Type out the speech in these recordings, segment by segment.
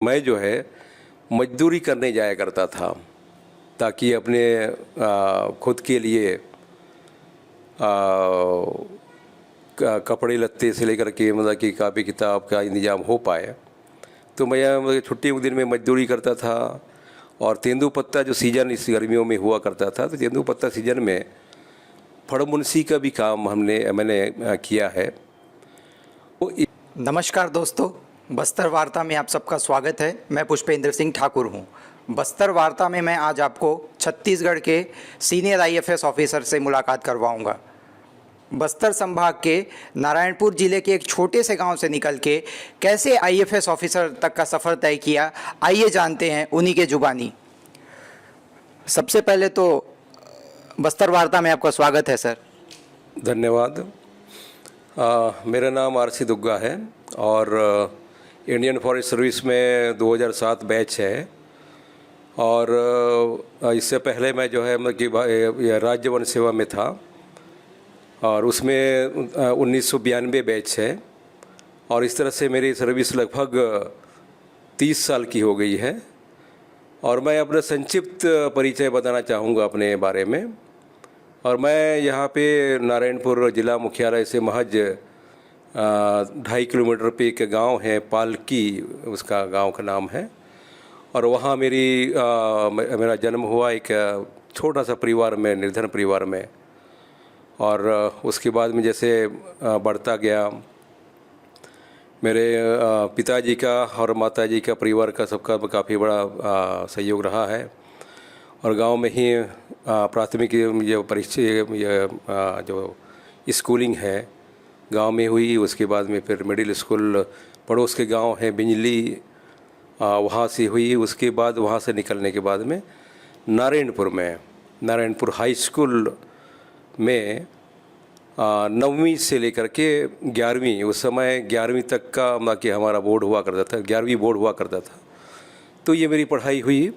मैं जो है मजदूरी करने जाया करता था ताकि अपने खुद के लिए कपड़े लत्ते से लेकर के मतलब कि कापी किताब का इंतज़ाम हो पाए। तो मैं छुट्टी के दिन में मजदूरी करता था। और तेंदुपत्ता जो सीज़न इस गर्मियों में हुआ करता था, तो तेंदुपत्ता सीज़न में फड़मुंशी का भी काम मैंने किया है। नमस्कार दोस्तों, बस्तर वार्ता में आप सबका स्वागत है। मैं पुष्पेंद्र सिंह ठाकुर हूं। बस्तर वार्ता में मैं आज आपको छत्तीसगढ़ के सीनियर आईएफएस ऑफिसर से मुलाकात करवाऊंगा। बस्तर संभाग के नारायणपुर जिले के एक छोटे से गांव से निकल के कैसे आईएफएस ऑफिसर तक का सफ़र तय किया, आइए जानते हैं उन्हीं के जुबानी। सबसे पहले तो बस्तर वार्ता में आपका स्वागत है सर। धन्यवाद। मेरा नाम आरसी दुग्गा है और इंडियन फॉरेस्ट सर्विस में 2007 बैच है। और इससे पहले मैं जो है मतलब कि राज्य वन सेवा में था और उसमें 1992 बैच है। और इस तरह से मेरी सर्विस लगभग 30 साल की हो गई है। और मैं अपना संक्षिप्त परिचय बताना चाहूँगा अपने बारे में। और मैं यहाँ पे नारायणपुर ज़िला मुख्यालय से महज 2.5 किलोमीटर पे एक गांव है, पालकी उसका गांव का नाम है। और वहाँ मेरा जन्म हुआ एक छोटा सा परिवार में, निर्धन परिवार में। और उसके बाद में जैसे बढ़ता गया, मेरे पिताजी का और माताजी का, परिवार का सबका काफ़ी बड़ा सहयोग रहा है। और गांव में ही प्राथमिक जो परीक्षा जो स्कूलिंग है गांव में हुई। उसके बाद में फिर मिडिल स्कूल पड़ोस के गांव है बिंजली, वहाँ से हुई। उसके बाद वहाँ से निकलने के बाद में नारायणपुर हाई स्कूल में 9वीं से लेकर के 11वीं, उस समय 11वीं तक का मतलब कि हमारा बोर्ड हुआ करता था, 11वीं बोर्ड हुआ करता था। तो ये मेरी पढ़ाई हुई।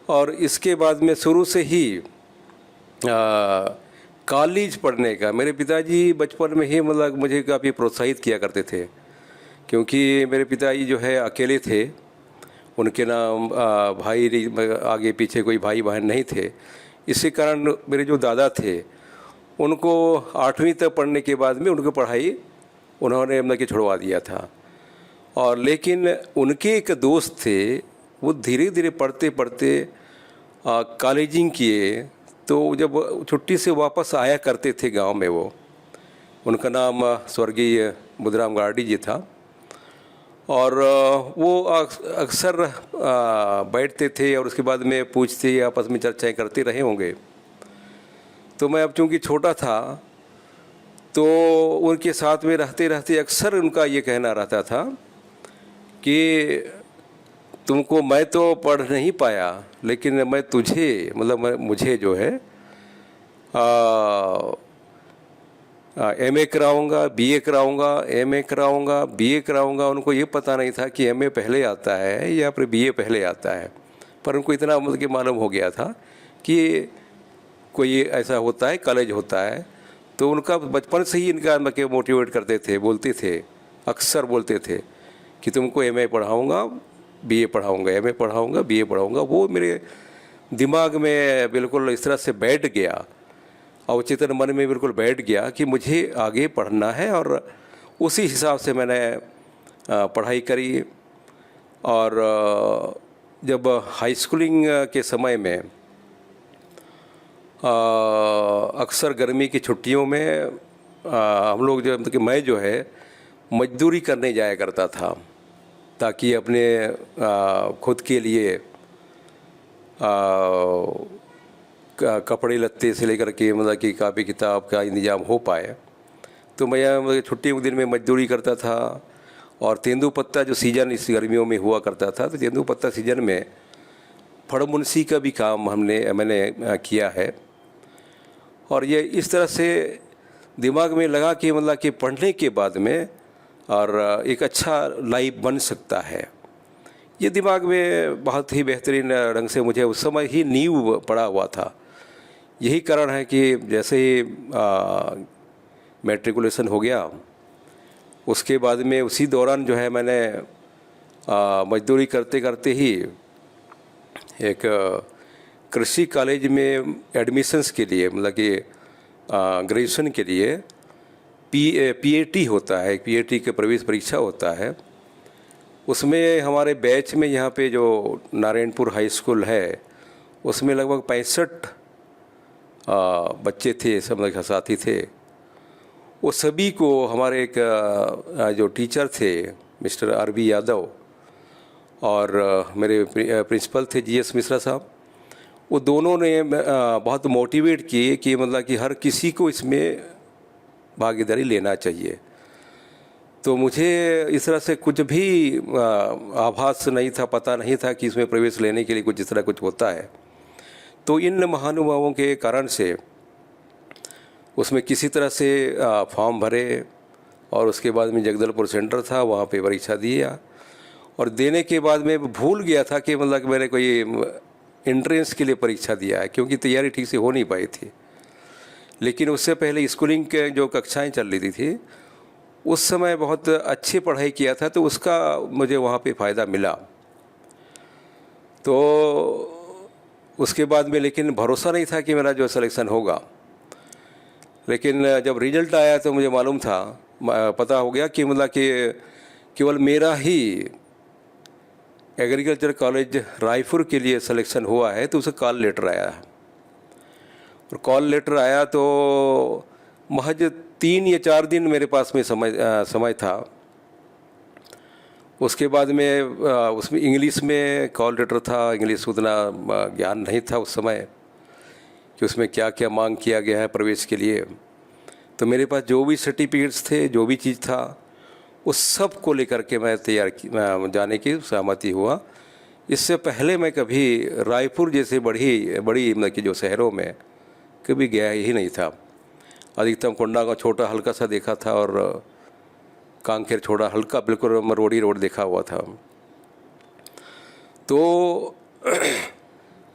और इसके बाद में शुरू से ही कॉलेज पढ़ने का, मेरे पिताजी बचपन में ही मतलब मुझे काफ़ी प्रोत्साहित किया करते थे, क्योंकि मेरे पिताजी जो है अकेले थे। उनके नाम भाई आगे पीछे कोई भाई बहन नहीं थे। इसी कारण मेरे जो दादा थे उनको 8वीं तक पढ़ने के बाद में उनको पढ़ाई उन्होंने मतलब कि छुड़वा दिया था। और लेकिन उनके एक दोस्त थे, वो धीरे धीरे पढ़ते पढ़ते कॉलेजिंग किए। तो जब छुट्टी से वापस आया करते थे गांव में, उनका नाम स्वर्गीय बुधराम गार्डी जी था। और वो अक्सर बैठते थे और उसके बाद में पूछते, आपस में चर्चाएं करते रहे होंगे। तो मैं अब चूँकि छोटा था तो उनके साथ में रहते रहते अक्सर उनका ये कहना रहता था कि तुमको मैं तो पढ़ नहीं पाया, लेकिन मैं तुझे मतलब मुझे जो है एमए कराऊंगा, बीए कराऊंगा, एमए कराऊंगा, बीए कराऊंगा। उनको ये पता नहीं था कि एमए पहले आता है या फिर बीए पहले आता है, पर उनको इतना मतलब कि मालूम हो गया था कि कोई ऐसा होता है, कॉलेज होता है। तो उनका बचपन से ही इनका मतलब मोटिवेट करते थे, बोलते थे, अक्सर बोलते थे कि तुमको एमए पढ़ाऊँगा, बीए पढ़ाऊँगा, एमए पढ़ाऊँगा, बीए पढ़ाऊँगा। वो मेरे दिमाग में बिल्कुल इस तरह से बैठ गया, अवचेतन मन में बिल्कुल बैठ गया कि मुझे आगे पढ़ना है। और उसी हिसाब से मैंने पढ़ाई करी। और जब हाई स्कूलिंग के समय में अक्सर गर्मी की छुट्टियों में हम लोग जो मतलब कि मैं जो है मजदूरी करने जाया करता था ताकि अपने खुद के लिए कपड़े लत्ते से लेकर के मतलब कि कापी किताब का इंतज़ाम हो पाए। तो मैं मतलब छुट्टी के दिन में मजदूरी करता था। और तेंदुपत्ता जो सीज़न इस गर्मियों में हुआ करता था, तो तेंदुपत्ता सीज़न में फड़मुंशी का भी काम मैंने किया है। और ये इस तरह से दिमाग में लगा कि मतलब कि पढ़ने के बाद में और एक अच्छा लाइफ बन सकता है। ये दिमाग में बहुत ही बेहतरीन ढंग से मुझे उस समय ही नींव पड़ा हुआ था। यही कारण है कि जैसे ही मैट्रिकुलेशन हो गया, उसके बाद में उसी दौरान जो है मैंने मजदूरी करते करते ही एक कृषि कॉलेज में एडमिशन्स के लिए, मतलब कि ग्रेजुएशन के लिए पीएटी होता है, पीएटी के प्रवेश परीक्षा होता है। उसमें हमारे बैच में यहाँ पे जो नारायणपुर हाई स्कूल है उसमें लगभग 65 बच्चे थे, सब मतलब साथी थे। वो सभी को हमारे एक जो टीचर थे मिस्टर आर.बी. यादव और मेरे प्रिंसिपल थे जीएस मिश्रा साहब, वो दोनों ने बहुत मोटिवेट किए कि मतलब कि हर किसी को इसमें भागीदारी लेना चाहिए। तो मुझे इस तरह से कुछ भी आभास नहीं था, पता नहीं था कि इसमें प्रवेश लेने के लिए कुछ इस तरह कुछ होता है। तो इन महानुभावों के कारण से उसमें किसी तरह से फॉर्म भरे और उसके बाद में जगदलपुर सेंटर था, वहाँ पे परीक्षा दिया। और देने के बाद मैं भूल गया था कि मतलब कि मैंने कोई एंट्रेंस के लिए परीक्षा दिया है, क्योंकि तैयारी ठीक से हो नहीं पाई थी। लेकिन उससे पहले स्कूलिंग के जो कक्षाएं चल रही थी उस समय बहुत अच्छी पढ़ाई किया था, तो उसका मुझे वहाँ पे फ़ायदा मिला। तो उसके बाद में लेकिन भरोसा नहीं था कि मेरा जो सिलेक्शन होगा। लेकिन जब रिजल्ट आया तो मुझे मालूम था, पता हो गया कि मतलब कि केवल मेरा ही एग्रीकल्चर कॉलेज रायपुर के लिए सिलेक्शन हुआ है। तो उसे कॉल लेटर आया, और कॉल लेटर आया तो महज 3 या 4 दिन मेरे पास में समय था। उसके बाद में उसमें इंग्लिश में कॉल लेटर था, इंग्लिश उतना ज्ञान नहीं था उस समय कि उसमें क्या क्या मांग किया गया है प्रवेश के लिए। तो मेरे पास जो भी सर्टिफिकेट्स थे, जो भी चीज़ था, उस सब को लेकर के मैं जाने की सहमति हुआ। इससे पहले मैं कभी रायपुर जैसे बड़ी मतलब कि जो शहरों में कभी गया ही नहीं था। अधिकतम कोंडा का छोटा हल्का सा देखा था, और कांकेर छोटा हल्का बिल्कुल मरोड़ी रोड देखा हुआ था। तो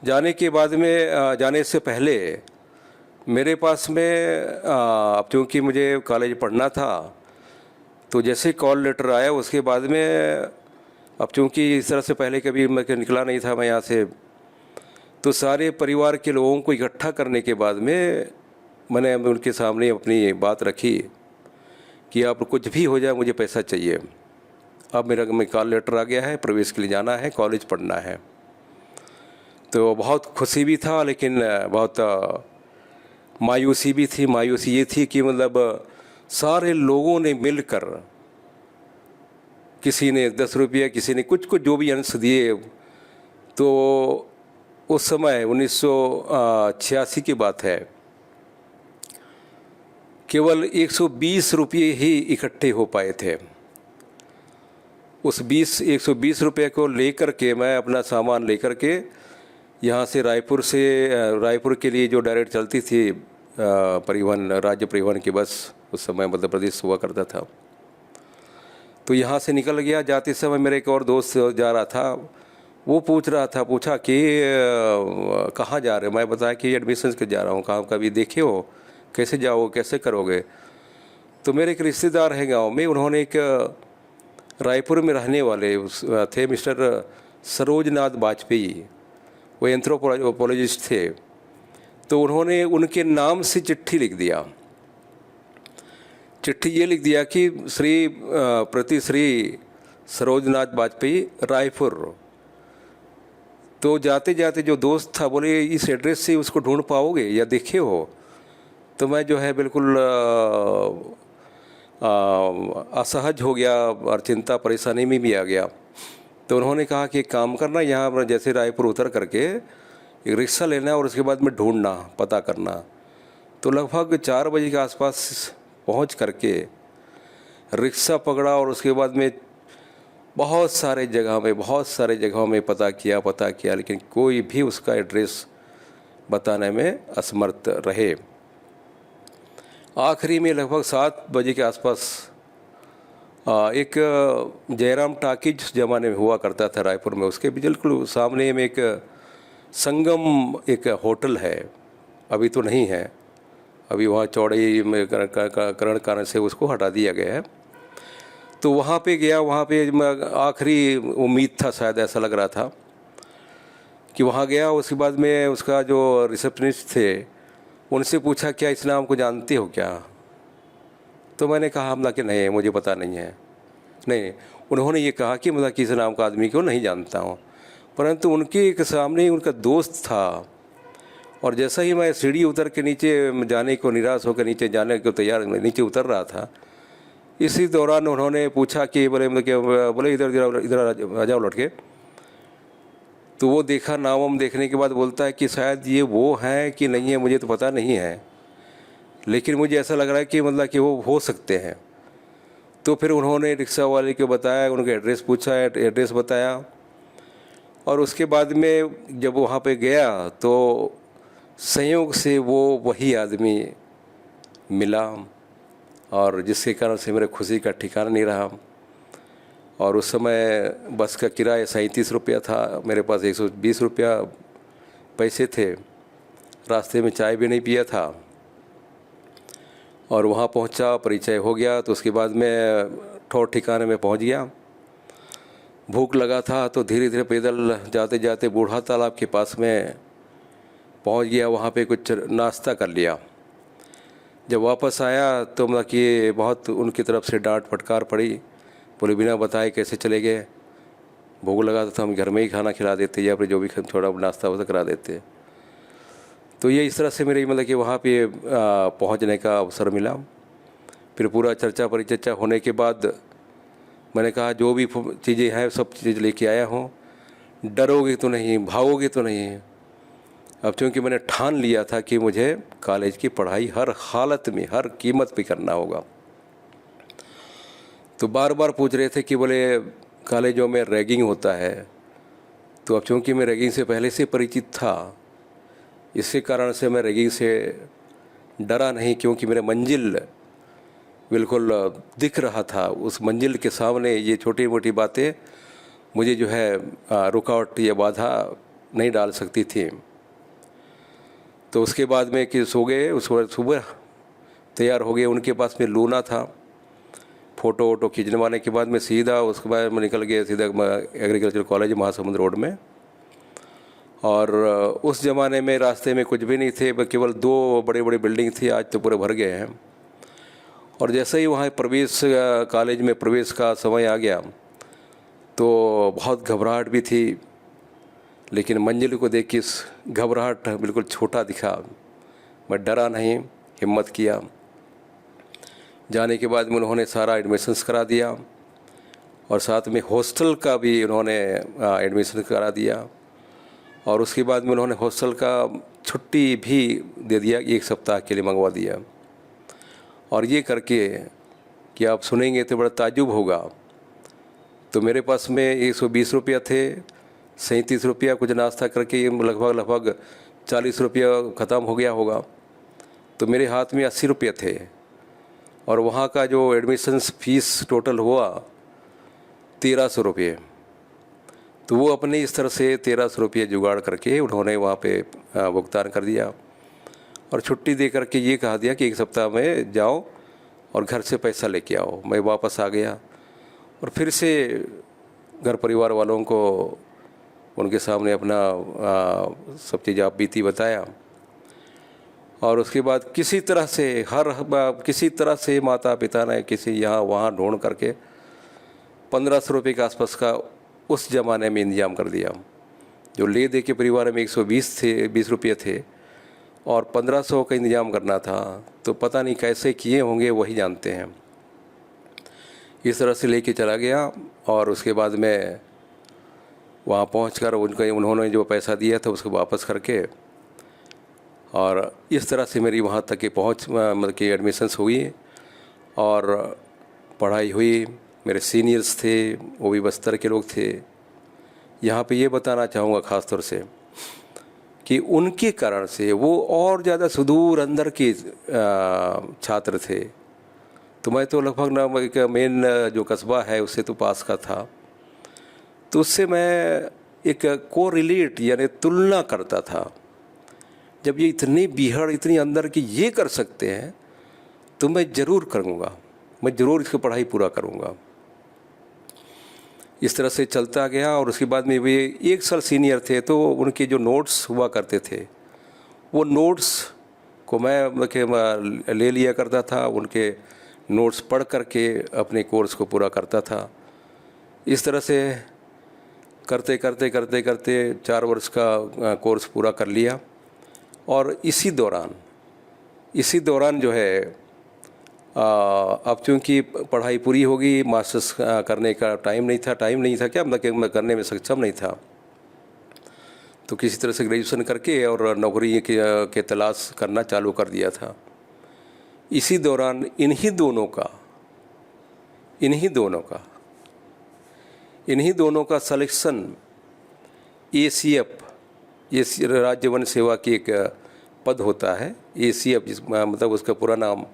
जाने के बाद में जाने से पहले मेरे पास में अब चूँकि मुझे कॉलेज पढ़ना था, तो जैसे कॉल लेटर आया उसके बाद में अब चूँकि इस तरह से पहले कभी मैं निकला नहीं था मैं यहाँ से, तो सारे परिवार के लोगों को इकट्ठा करने के बाद में मैंने उनके सामने अपनी बात रखी कि आप कुछ भी हो जाए मुझे पैसा चाहिए। अब मेरा कॉल लेटर आ गया है, प्रवेश के लिए जाना है, कॉलेज पढ़ना है। तो बहुत खुशी भी था, लेकिन बहुत मायूसी भी थी। मायूसी ये थी कि मतलब सारे लोगों ने मिलकर, किसी ने 10 रुपये, किसी ने कुछ जो भी अंश दिए। तो उस समय 1986 की बात है, केवल 120 रुपये ही इकट्ठे हो पाए थे। उस 120 रुपये को लेकर के मैं अपना सामान लेकर के यहाँ से रायपुर के लिए जो डायरेक्ट चलती थी परिवहन, राज्य परिवहन की बस, उस समय मध्य प्रदेश हुआ करता था, तो यहाँ से निकल गया। जाते समय मेरे एक और दोस्त जा रहा था, वो पूछा कि कहाँ जा रहे हो। मैं बताया कि एडमिशन के जा रहा हूँ। कहाँ कभी देखे हो, कैसे जाओगे, कैसे करोगे। तो मेरे एक रिश्तेदार हैं गांव में, उन्होंने एक रायपुर में रहने वाले थे मिस्टर सरोजनाथ वाजपेयी, वो एंथ्रोपोलॉजिस्ट थे। तो उन्होंने उनके नाम से चिट्ठी लिख दिया। चिट्ठी ये लिख दिया कि प्रति श्री सरोजनाथ वाजपेयी रायपुर। तो जाते जाते जो दोस्त था बोले इस एड्रेस से उसको ढूंढ पाओगे या देखे हो। तो मैं जो है बिल्कुल असहज हो गया और चिंता परेशानी में भी आ गया। तो उन्होंने कहा कि एक काम करना, यहाँ जैसे रायपुर उतर करके एक रिक्शा लेना और उसके बाद में ढूंढना, पता करना। तो लगभग 4 बजे के आसपास पहुँच करके रिक्शा पकड़ा, और उसके बाद में बहुत सारे जगहों में पता किया, लेकिन कोई भी उसका एड्रेस बताने में असमर्थ रहे। आखिरी में लगभग 7 बजे के आसपास एक जयराम टाकीज ज़माने में हुआ करता था रायपुर में, उसके बिल्कुल सामने में एक संगम एक होटल है, अभी तो नहीं है, अभी वहाँ चौड़ाई में करण कारण से उसको हटा दिया गया है। तो वहाँ पे गया, वहाँ पे आखिरी उम्मीद था, शायद ऐसा लग रहा था कि वहाँ गया। उसके बाद में उसका जो रिसेप्शनिस्ट थे उनसे पूछा, क्या इस नाम को जानते हो क्या? तो मैंने कहा हमला कि नहीं, मुझे पता नहीं है। नहीं, उन्होंने ये कहा कि मतलब किस नाम का आदमी को नहीं जानता हूँ, परंतु उनके एक सामने ही उनका दोस्त था। और जैसा ही मैं सीढ़ी उतर के नीचे जाने को, निराश होकर नीचे जाने को तैयार, नीचे उतर रहा था, इसी दौरान उन्होंने पूछा कि बोले इधर इधर इधर आ जाओ लौट के। तो वो देखा, नाम वाम देखने के बाद बोलता है कि शायद ये वो हैं कि नहीं है, मुझे तो पता नहीं है, लेकिन मुझे ऐसा लग रहा है कि मतलब कि वो हो सकते हैं। तो फिर उन्होंने रिक्शा वाले को बताया, उनका एड्रेस पूछा, एड्रेस बताया। और उसके बाद में जब वहाँ पे गया तो संयोग से वो वही आदमी मिला, और जिसके कारण से मेरे खुशी का ठिकाना नहीं रहा। और उस समय बस का किराया 37 रुपया था, मेरे पास 120 रुपया पैसे थे, रास्ते में चाय भी नहीं पिया था। और वहाँ पहुँचा, परिचय हो गया। तो उसके बाद में ठौर ठिकाने में पहुँच गया। भूख लगा था तो धीरे धीरे पैदल जाते जाते बूढ़ा तालाब के पास में पहुँच गया। वहाँ पे कुछ नाश्ता कर लिया। जब वापस आया तो मतलब कि बहुत उनकी तरफ से डांट फटकार पड़ी। बोले बिना बताए कैसे चले गए? भूख लगा था तो हम घर में ही खाना खिला देते, या फिर जो भी थोड़ा नाश्ता होता करा देते। तो ये इस तरह से मेरे मतलब कि वहाँ पे पहुँचने का अवसर मिला। फिर पूरा चर्चा परिचर्चा होने के बाद मैंने कहा जो भी चीज़ें हैं सब चीज़ लेके आया हूँ, डरोगे तो नहीं, भागोगे तो नहीं। अब चूँकि मैंने ठान लिया था कि मुझे कॉलेज की पढ़ाई हर हालत में, हर कीमत पे करना होगा। तो बार बार पूछ रहे थे कि बोले कॉलेजों में रैगिंग होता है। तो अब चूँकि मैं रैगिंग से पहले से परिचित था, इसके कारण से मैं रैगिंग से डरा नहीं, क्योंकि मेरा मंजिल बिल्कुल दिख रहा था। उस मंजिल के सामने ये छोटी मोटी बातें मुझे जो है रुकावट या बाधा नहीं डाल सकती थी। तो उसके बाद में कि सो गए, उस सुबह तैयार हो गए। उनके पास में लूना था। फ़ोटो वोटो खींचवाने के बाद में सीधा उसके बाद में निकल गए सीधा एग्रीकल्चर कॉलेज महासमुंद रोड में। और उस ज़माने में रास्ते में कुछ भी नहीं थे, केवल 2 बड़े बड़े बिल्डिंग थी, आज तो पूरे भर गए हैं। और जैसे ही वहाँ प्रवेश, कॉलेज में प्रवेश का समय आ गया तो बहुत घबराहट भी थी, लेकिन मंजिल को देख के घबराहट बिल्कुल छोटा दिखा। मैं डरा नहीं, हिम्मत किया। जाने के बाद में उन्होंने सारा एडमिशन्स करा दिया, और साथ में हॉस्टल का भी उन्होंने एडमिशन करा दिया। और उसके बाद में उन्होंने हॉस्टल का छुट्टी भी दे दिया, 1 सप्ताह के लिए मंगवा दिया। और ये करके कि आप सुनेंगे तो बड़ा ताज्जुब होगा। तो मेरे पास में 120 रुपया थे, 37 रुपया कुछ नाश्ता करके लगभग 40 रुपया ख़त्म हो गया होगा। तो मेरे हाथ में 80 रुपये थे। और वहाँ का जो एडमिशन्स फीस टोटल हुआ 1300 रुपये। तो वो अपने इस तरह से 1300 रुपये जुगाड़ करके उन्होंने वहाँ पे भुगतान कर दिया। और छुट्टी दे करके ये कहा दिया कि 1 सप्ताह में जाओ और घर से पैसा लेके आओ। मैं वापस आ गया और फिर से घर परिवार वालों को उनके सामने अपना सब चीज़ आप बीती बताया। और उसके बाद किसी तरह से माता पिता ने किसी यहाँ वहाँ ढूंढ करके 1500 रुपये के आसपास का उस ज़माने में इंतजाम कर दिया। जो ले दे के परिवार में 120 रुपये थे और 1500 का इंतजाम करना था, तो पता नहीं कैसे किए होंगे, वही जानते हैं। इस तरह से लेके चला गया। और उसके बाद में वहाँ पहुंचकर उन्होंने जो पैसा दिया था उसको वापस करके, और इस तरह से मेरी वहाँ तक की पहुँच, मतलब कि एडमिशन्स हुई और पढ़ाई हुई। मेरे सीनियर्स थे, वो भी बस्तर के लोग थे। यहाँ पे ये बताना चाहूँगा ख़ास तौर से कि उनके कारण से वो और ज़्यादा सुदूर अंदर के छात्र थे। तो मैं तो लगभग मेन जो कस्बा है उससे तो पास का था। तो उससे मैं एक कोरिलेट यानी तुलना करता था। जब ये इतनी बीहड़, इतनी अंदर की ये कर सकते हैं तो मैं ज़रूर करूँगा, मैं ज़रूर इसकी पढ़ाई पूरा करूँगा। इस तरह से चलता गया। और उसके बाद में वे 1 साल सीनियर थे, तो उनके जो नोट्स हुआ करते थे वो नोट्स को मैं ले लिया करता था, उनके नोट्स पढ़ करके अपने कोर्स को पूरा करता था। इस तरह से करते करते करते करते 4 वर्ष का कोर्स पूरा कर लिया। और इसी दौरान जो है अब चूँकि पढ़ाई पूरी हो गई, मास्टर्स करने का टाइम नहीं था क्या, मतलब कि मैं करने में सक्षम नहीं था। तो किसी तरह से ग्रेजुएशन करके और नौकरी के तलाश करना चालू कर दिया था। इसी दौरान इन्हीं दोनों का सिलेक्शन ACF, ये राज्य वन सेवा की एक पद होता है, ACF मतलब उसका पूरा नाम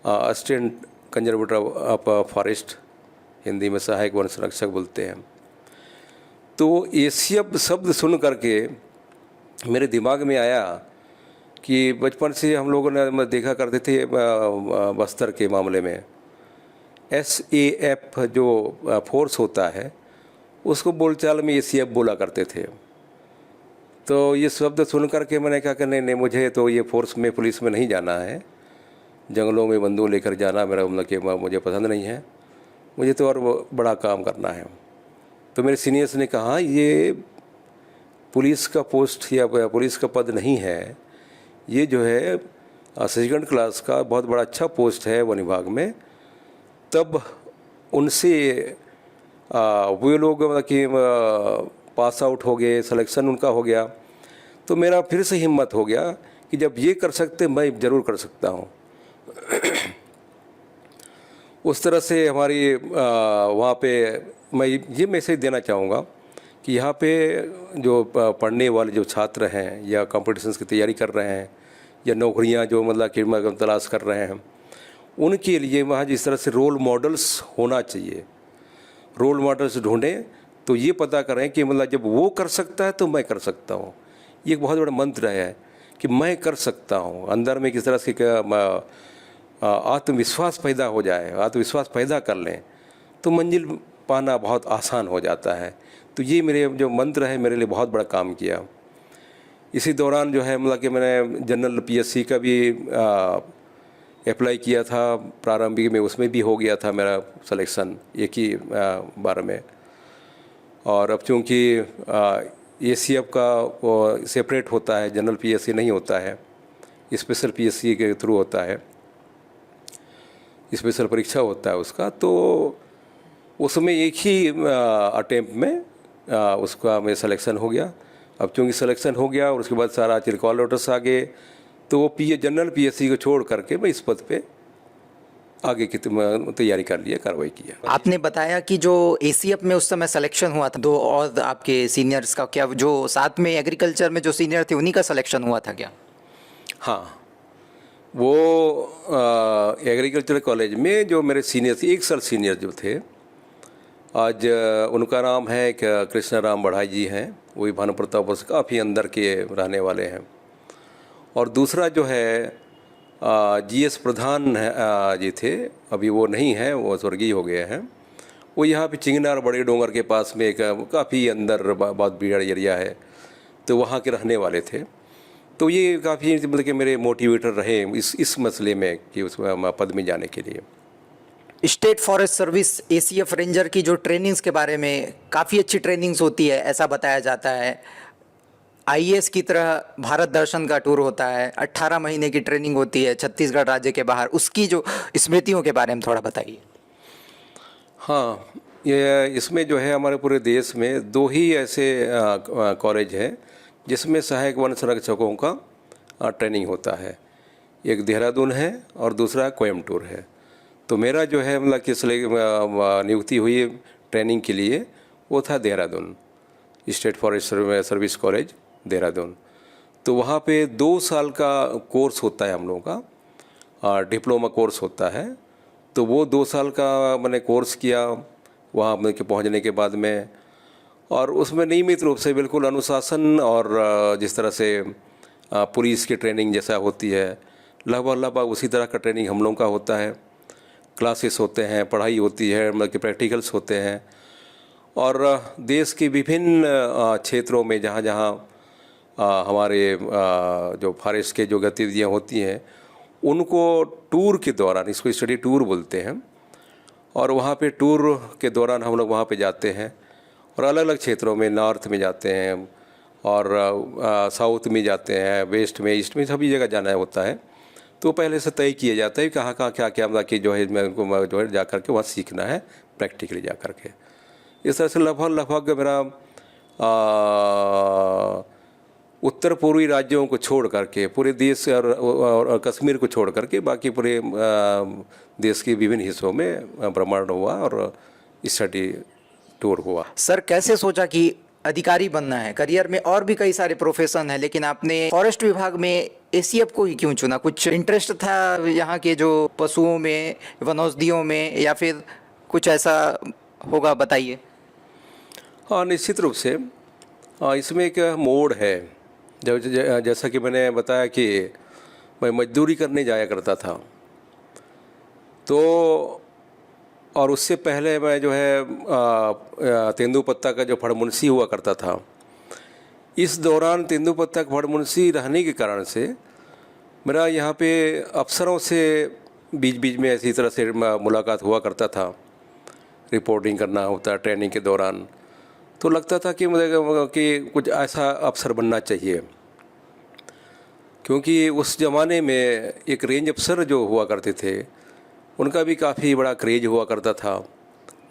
assistant conservator of forest, Hindi में सहायक वन संरक्षक बोलते हैं। तो ACF शब्द सुन करके मेरे दिमाग में आया कि बचपन से हम लोगों ने देखा करते थे बस्तर के मामले में SAF जो फोर्स होता है उसको बोलचाल में ACF बोला करते थे। तो ये शब्द सुन करके मैंने कहा कि नहीं, मुझे तो ये फोर्स में, पुलिस में नहीं जाना है, जंगलों में बंदूक लेकर जाना मेरा मतलब कि मुझे पसंद नहीं है, मुझे तो और बड़ा काम करना है। तो मेरे सीनियर्स ने कहा ये पुलिस का पोस्ट या पुलिस का पद नहीं है, ये जो है सेकंड क्लास का बहुत बड़ा अच्छा पोस्ट है वन विभाग में। तब उनसे वे लोग मतलब कि पास आउट हो गए, सिलेक्शन उनका हो गया। तो मेरा फिर से हिम्मत हो गया कि जब ये कर सकते मैं ज़रूर कर सकता हूँ। उस तरह से हमारी वहाँ पे मैं ये मैसेज देना चाहूँगा कि यहाँ पे जो पढ़ने वाले जो छात्र हैं या कॉम्पिटिशन्स की तैयारी कर रहे हैं या नौकरियाँ जो मतलब कि तलाश कर रहे हैं, उनके लिए वहाँ जिस तरह से रोल मॉडल्स होना चाहिए, रोल मॉडल्स ढूंढें तो ये पता करें कि मतलब जब वो कर सकता है तो मैं कर सकता हूँ। ये एक बहुत बड़ा मंत्र है कि मैं कर सकता हूँ। अंदर में किस तरह से आत्मविश्वास पैदा हो जाए, आत्मविश्वास पैदा कर लें तो मंजिल पाना बहुत आसान हो जाता है। तो ये मेरे जो मंत्र है मेरे लिए बहुत बड़ा काम किया। इसी दौरान जो है मतलब कि मैंने जनरल PSC का भी अप्लाई किया था प्रारंभिक में, उसमें भी हो गया था मेरा सिलेक्शन एक ही बार में। और अब चूँकि ACF का वो सेपरेट होता है, जनरल PSC नहीं होता है, स्पेशल PSC के थ्रू होता है, स्पेशल परीक्षा होता है उसका। तो उसमें एक ही अटेम्प्ट में उसका मेरा सिलेक्शन हो गया। अब चूँकि सिलेक्शन हो गया और उसके बाद सारा चिरकॉल नोटिस आ गए, तो वो जनरल PSC को छोड़ करके मैं इस पद पे आगे की तैयारी कर लिया, कार्रवाई किया। आपने बताया कि जो ACF में उस समय सिलेक्शन हुआ था, 2 और आपके सीनियर्स का, क्या जो साथ में एग्रीकल्चर में जो सीनियर थे उन्हीं का सिलेक्शन हुआ था क्या? हाँ, वो एग्रीकल्चर कॉलेज में जो मेरे सीनियर थे, 1 साल सीनियर जो थे, आज उनका नाम है कृष्णा राम बढ़ाई जी हैं, वही भानु प्रतापपुर से काफ़ी अंदर के रहने वाले हैं। और दूसरा जो है GS प्रधान जी थे, अभी वो नहीं है, वो स्वर्गीय हो गए हैं। वो यहाँ पे चिंगनार बड़े डोंगर के पास में एक काफ़ी अंदर बहुत भीड़ एरिया है, तो वहाँ के रहने वाले थे। तो ये काफ़ी मतलब कि मेरे मोटिवेटर रहे इस मसले में कि उस पद में जाने के लिए। State forest service ACF ranger की जो ट्रेनिंग्स के बारे में, काफ़ी अच्छी ट्रेनिंग्स होती है ऐसा बताया जाता है। IAS की तरह भारत दर्शन का टूर होता है, 18 महीने की ट्रेनिंग होती है छत्तीसगढ़ राज्य के बाहर। उसकी जो स्मृतियों के बारे में थोड़ा बताइए। हाँ, ये इसमें जो है हमारे पूरे देश में 2 ही ऐसे कॉलेज हैं जिसमें सहायक वन संरक्षकों का ट्रेनिंग होता है। एक देहरादून है और दूसरा कोयम्बटूर है। तो मेरा जो है मतलब किस नियुक्ति हुई ट्रेनिंग के लिए वो था Dehradun, state forest service college Dehradun. तो वहाँ पे 2 साल का कोर्स होता है हम लोगों का, डिप्लोमा कोर्स होता है। तो वो 2 साल का मैंने कोर्स किया वहाँ मतलब कि पहुँचने के बाद में, और उसमें नियमित रूप से बिल्कुल अनुशासन और जिस तरह से पुलिस की ट्रेनिंग जैसा होती है लगभग उसी तरह का ट्रेनिंग हम लोगों का होता है। क्लासेस होते हैं, पढ़ाई होती है, मतलब कि प्रैक्टिकल्स होते हैं। और देश के विभिन्न क्षेत्रों में जहाँ जहाँ हमारे जो फॉरेस्ट के जो गतिविधियाँ होती हैं उनको टूर के दौरान, इसको स्टडी टूर बोलते हैं, और वहाँ पे टूर के दौरान हम लोग वहाँ पे जाते हैं और अलग अलग क्षेत्रों में, नॉर्थ में जाते हैं और साउथ में जाते हैं, वेस्ट में, ईस्ट में, सभी जगह जाना होता है। तो पहले से तय किया जाता है कहाँ कहाँ क्या क्या मतलब कि जो है मैं उनको जो है जा कर के वहाँ सीखना है प्रैक्टिकली जा कर के। इस तरह से लगभग मेरा उत्तर पूर्वी राज्यों को छोड़ करके पूरे देश और कश्मीर को छोड़ करके बाकी पूरे देश के विभिन्न हिस्सों में भ्रमण हुआ और स्टडी टूर हुआ। सर, कैसे सोचा कि अधिकारी बनना है? करियर में और भी कई सारे प्रोफेशन हैं, लेकिन आपने फॉरेस्ट विभाग में एसीएफ को ही क्यों चुना? कुछ इंटरेस्ट था यहाँ के जो पशुओं में, वनौषधियों में, या फिर कुछ ऐसा होगा, बताइए। हाँ, निश्चित रूप से इसमें एक मोड़ है। जैसा कि मैंने बताया कि मैं मजदूरी करने जाया करता था, तो और उससे पहले मैं जो है तेंदुपत्ता का जो फड़मुंशी हुआ करता था। इस दौरान तेंदुपत्ता का फड़मुंशी रहने के कारण से मेरा यहाँ पे अफसरों से बीच बीच में ऐसी तरह से मुलाकात हुआ करता था, रिपोर्टिंग करना होता ट्रेनिंग के दौरान। तो लगता था कि मुझे कि कुछ ऐसा अफसर बनना चाहिए, क्योंकि उस ज़माने में एक रेंज अफसर जो हुआ करते थे उनका भी काफ़ी बड़ा क्रेज हुआ करता था।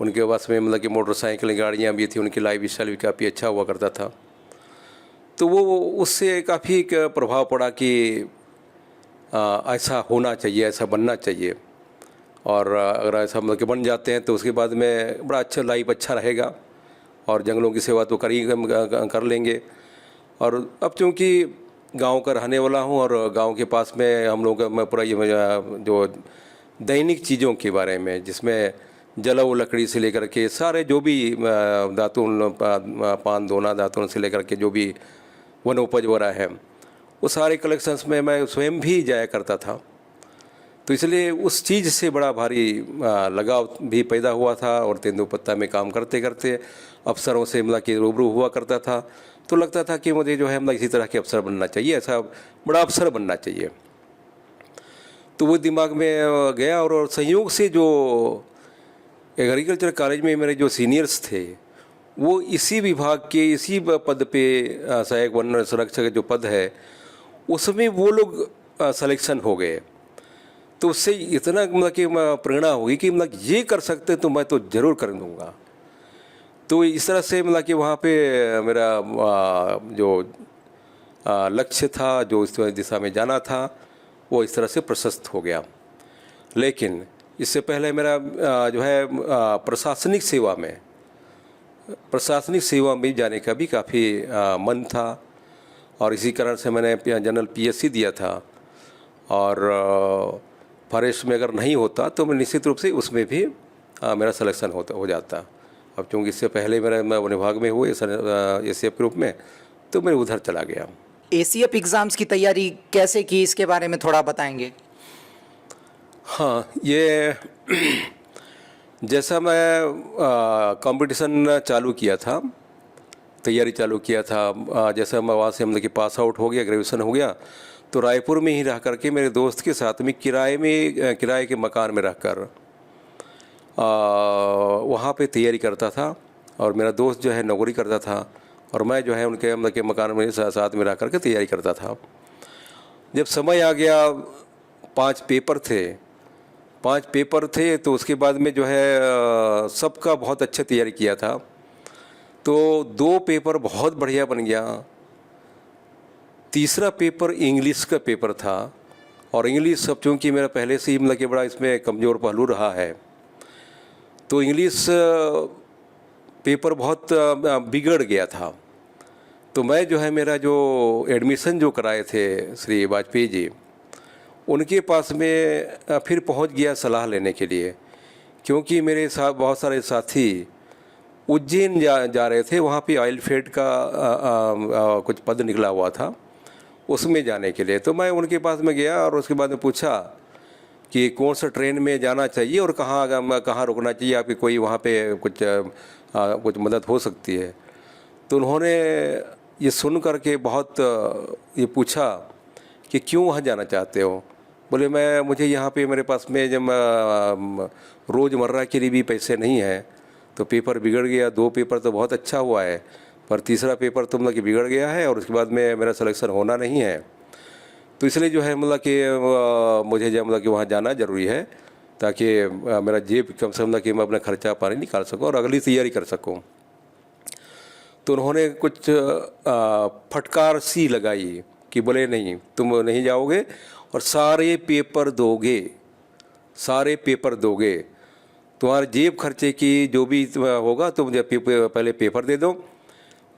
उनके पास में मतलब कि मोटरसाइकिल गाड़ियाँ भी थी, उनकी लाइफ स्टाइल भी काफ़ी अच्छा हुआ करता था। तो वो उससे काफ़ी एक प्रभाव पड़ा कि ऐसा होना चाहिए, ऐसा बनना चाहिए, और अगर ऐसा मतलब कि बन जाते हैं तो उसके बाद में बड़ा अच्छा लाइफ अच्छा रहेगा और जंगलों की सेवा तो कर लेंगे। और अब चूँकि गांव का रहने वाला हूं और गांव के पास में हम लोग मैं पूरा ये जो दैनिक चीज़ों के बारे में, जिसमें जलाऊ लकड़ी से लेकर के सारे जो भी दातुन पान दोना दातुन से लेकर के जो भी वनोपज वगैरह है, वो सारे कलेक्शंस में मैं स्वयं भी जाया करता था। तो इसलिए उस चीज़ से बड़ा भारी लगाव भी पैदा हुआ था और तेंदुपत्ता में काम करते करते अफसरों से मतलब कि रूबरू हुआ करता था। तो लगता था कि मुझे जो है मतलब इसी तरह के अफसर बनना चाहिए, ऐसा बड़ा अफसर बनना चाहिए। तो वो दिमाग में गया और संयोग से जो एग्रीकल्चर कॉलेज में मेरे जो सीनियर्स थे वो इसी विभाग के इसी पद पे सहायक वन संरक्षक जो पद है उसमें वो लोग सिलेक्शन हो गए। तो उससे इतना मतलब कि प्रेरणा होगी कि मतलब ये कर सकते तो मैं तो ज़रूर कर दूँगा। तो इस तरह से मतलब कि वहाँ पे मेरा जो लक्ष्य था, जो इस दिशा में जाना था, वो इस तरह से प्रशस्त हो गया। लेकिन इससे पहले मेरा जो है प्रशासनिक सेवा में जाने का भी काफ़ी मन था और इसी कारण से मैंने जनरल पीएससी दिया था। और फॉरेस्ट में अगर नहीं होता तो मैं निश्चित रूप से उसमें भी मेरा सिलेक्शन हो जाता। अब चूँकि इससे पहले मैं विभाग में हुए एसीएफ के रूप में, तो मैं उधर चला गया। एसीएफ एग्ज़ाम्स की तैयारी कैसे की, इसके बारे में थोड़ा बताएंगे? हाँ, ये जैसा मैं कंपटीशन चालू किया था, तैयारी चालू किया था, जैसा मैं वहाँ से मतलब कि पास आउट हो गया, ग्रेजुएशन हो गया, तो रायपुर में ही रह करके मेरे दोस्त के साथ में किराए के मकान में रहकर वहाँ पे तैयारी करता था। और मेरा दोस्त जो है नौकरी करता था और मैं जो है उनके मतलब के मकान में साथ में रह करके तैयारी करता था। जब समय आ गया, 5 पेपर थे, तो उसके बाद में जो है सबका बहुत अच्छा तैयारी किया था। तो 2 पेपर बहुत बढ़िया बन गया। तीसरा पेपर इंग्लिश का पेपर था और इंग्लिश सब चूँकि मेरा पहले से ही मतलब कि बड़ा इसमें कमज़ोर पहलू रहा है, तो इंग्लिश पेपर बहुत बिगड़ गया था। तो मैं जो है मेरा जो एडमिशन जो कराए थे श्री वाजपेयी जी, उनके पास में फिर पहुंच गया सलाह लेने के लिए, क्योंकि मेरे साथ बहुत सारे साथी उज्जैन जा रहे थे। वहाँ पे ऑयल फेड का कुछ पद निकला हुआ था, उसमें जाने के लिए। तो मैं उनके पास में गया और उसके बाद में पूछा कि कौन सा ट्रेन में जाना चाहिए और कहाँ रुकना चाहिए, आपकी कोई वहाँ पे कुछ कुछ मदद हो सकती है। तो उन्होंने ये सुन करके बहुत ये पूछा कि क्यों वहाँ जाना चाहते हो। बोले मुझे यहाँ पे मेरे पास में जब रोज़मर्रा के लिए भी पैसे नहीं हैं, तो पेपर बिगड़ गया, 2 पेपर तो बहुत अच्छा हुआ है, पर तीसरा पेपर तो मतलब कि बिगड़ गया है और उसके बाद में मेरा सिलेक्शन होना नहीं है। तो इसलिए जो है मतलब कि मुझे जो मतलब कि वहाँ जाना ज़रूरी है, ताकि मेरा जेब कम से कम कि मैं अपना खर्चा पानी निकाल सकूँ और अगली तैयारी कर सकूँ। तो उन्होंने कुछ फटकार सी लगाई कि बोले नहीं, तुम नहीं जाओगे और सारे पेपर दोगे, सारे पेपर दोगे, तुम्हारे जेब खर्चे की जो भी होगा तुम पहले पेपर दे दो,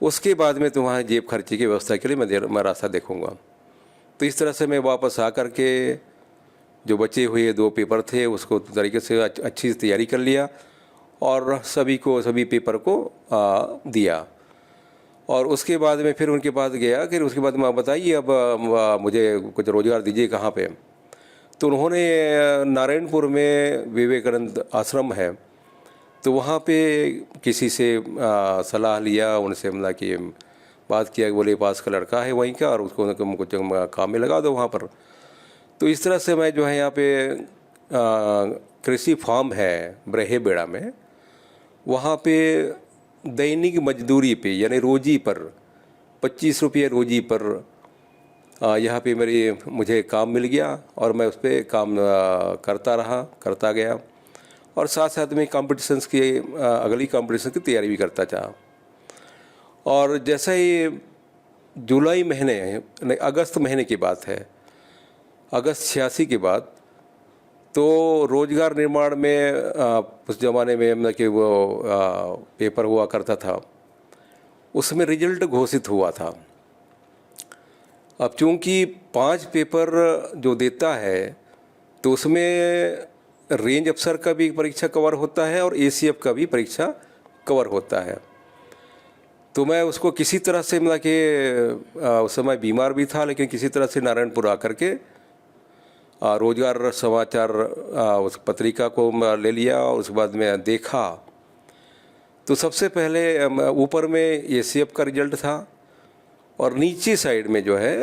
उसके बाद में तुम्हारे जेब खर्चे की व्यवस्था के लिए मैं रास्ता देखूँगा। तो इस तरह से मैं वापस आ कर के जो बचे हुए 2 पेपर थे उसको तरीके से अच्छी से तैयारी कर लिया और सभी पेपर को दिया। और उसके बाद में फिर उनके पास गया कि उसके बाद मैं बताइए अब मुझे कुछ रोज़गार दीजिए कहाँ पे। तो उन्होंने नारायणपुर में विवेकानंद आश्रम है, तो वहाँ पे किसी से सलाह लिया, उनसे मतलब कि बात किया कि बोले पास का लड़का है वहीं का और उसको कुछ काम में लगा दो वहाँ पर। तो इस तरह से मैं जो है यहाँ पे कृषि फार्म है ब्रहेबेड़ा में, वहाँ पे दैनिक मजदूरी पे यानी रोजी पर 25 रुपये रोजी पर यहाँ पे मुझे काम मिल गया और मैं उस पर काम करता गया और साथ साथ में कॉम्पिटिशन्स की अगली कॉम्पिटिशन की तैयारी भी करता चाहा। और जैसा ही जुलाई महीने नहीं अगस्त महीने की बात है, अगस्त 86 के बाद, तो रोजगार निर्माण में उस ज़माने में मतलब कि वो पेपर हुआ करता था, उसमें रिजल्ट घोषित हुआ था। अब चूंकि 5 पेपर जो देता है तो उसमें रेंज अफसर का भी परीक्षा कवर होता है और एसीएफ का भी परीक्षा कवर होता है। तो मैं उसको किसी तरह से मतलब कि उस समय बीमार भी था, लेकिन किसी तरह से नारायणपुर आकर के रोजगार समाचार उस पत्रिका को ले लिया और उसके बाद में देखा तो सबसे पहले ऊपर में एसीएफ का रिजल्ट था और नीचे साइड में जो है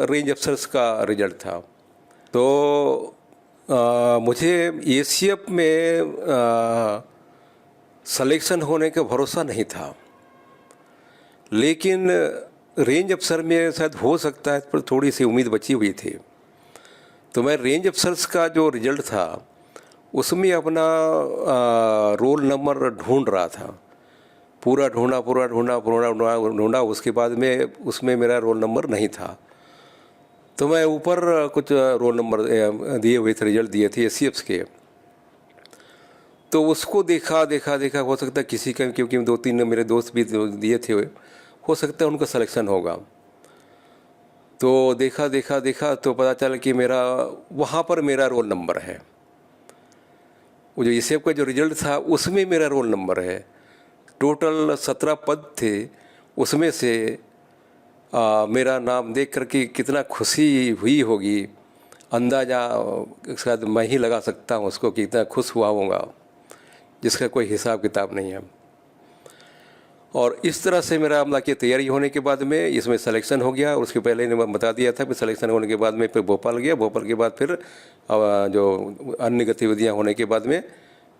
रेंज अफसर्स का रिजल्ट था। तो मुझे एसीएफ में सिलेक्शन होने का भरोसा नहीं था, लेकिन रेंज अफसर में शायद हो सकता है पर थोड़ी सी उम्मीद बची हुई थी। तो मैं रेंज अफसर्स का जो रिजल्ट था उसमें अपना रोल नंबर ढूंढ रहा था, पूरा ढूंढा। उसके बाद में उसमें मेरा रोल नंबर नहीं था। तो मैं ऊपर कुछ रोल नंबर दिए हुए थे, रिजल्ट दिए थे एसीएफ के, तो उसको देखा हो सकता है किसी का, क्योंकि 2-3 मेरे दोस्त भी दिए थे, हो सकता है उनका सिलेक्शन होगा। तो देखा तो पता चला कि मेरा वहाँ पर मेरा रोल नंबर है, वो जो एसीएफ का जो रिजल्ट था उसमें मेरा रोल नंबर है। टोटल 17 पद थे, उसमें से मेरा नाम देख करके कितना खुशी हुई होगी, अंदाज़ा शायद मैं ही लगा सकता हूँ उसको कि कितना खुश हुआ होगा, जिसका कोई हिसाब किताब नहीं है। और इस तरह से मेरा मतलब की तैयारी होने के बाद में इसमें सिलेक्शन हो गया। उसके पहले ने बता दिया था कि सिलेक्शन होने के बाद में फिर भोपाल गया, भोपाल के बाद फिर जो अन्य गतिविधियां होने के बाद में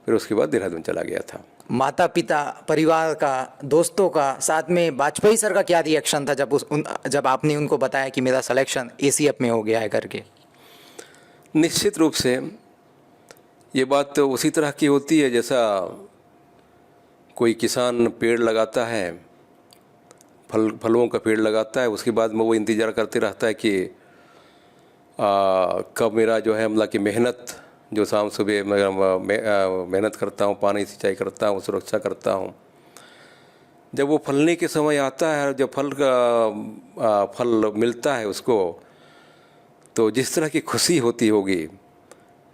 फिर उसके बाद देहरादून चला गया था। माता पिता, परिवार का, दोस्तों का, साथ में वाजपेयी सर का क्या रिएक्शन था जब आपने उनको बताया कि मेरा सिलेक्शन एसीएफ में हो गया है करके? निश्चित रूप से ये बात तो उसी तरह की होती है जैसा कोई किसान पेड़ लगाता है, फलों का पेड़ लगाता है, उसके बाद में वो इंतज़ार करते रहता है कि कब मेरा जो है मतलब कि मेहनत, जो शाम सुबह मेहनत करता हूँ, पानी सिंचाई करता हूँ, सुरक्षा करता हूँ, जब वो फलने के समय आता है, जब फल मिलता है उसको, तो जिस तरह की खुशी होती होगी,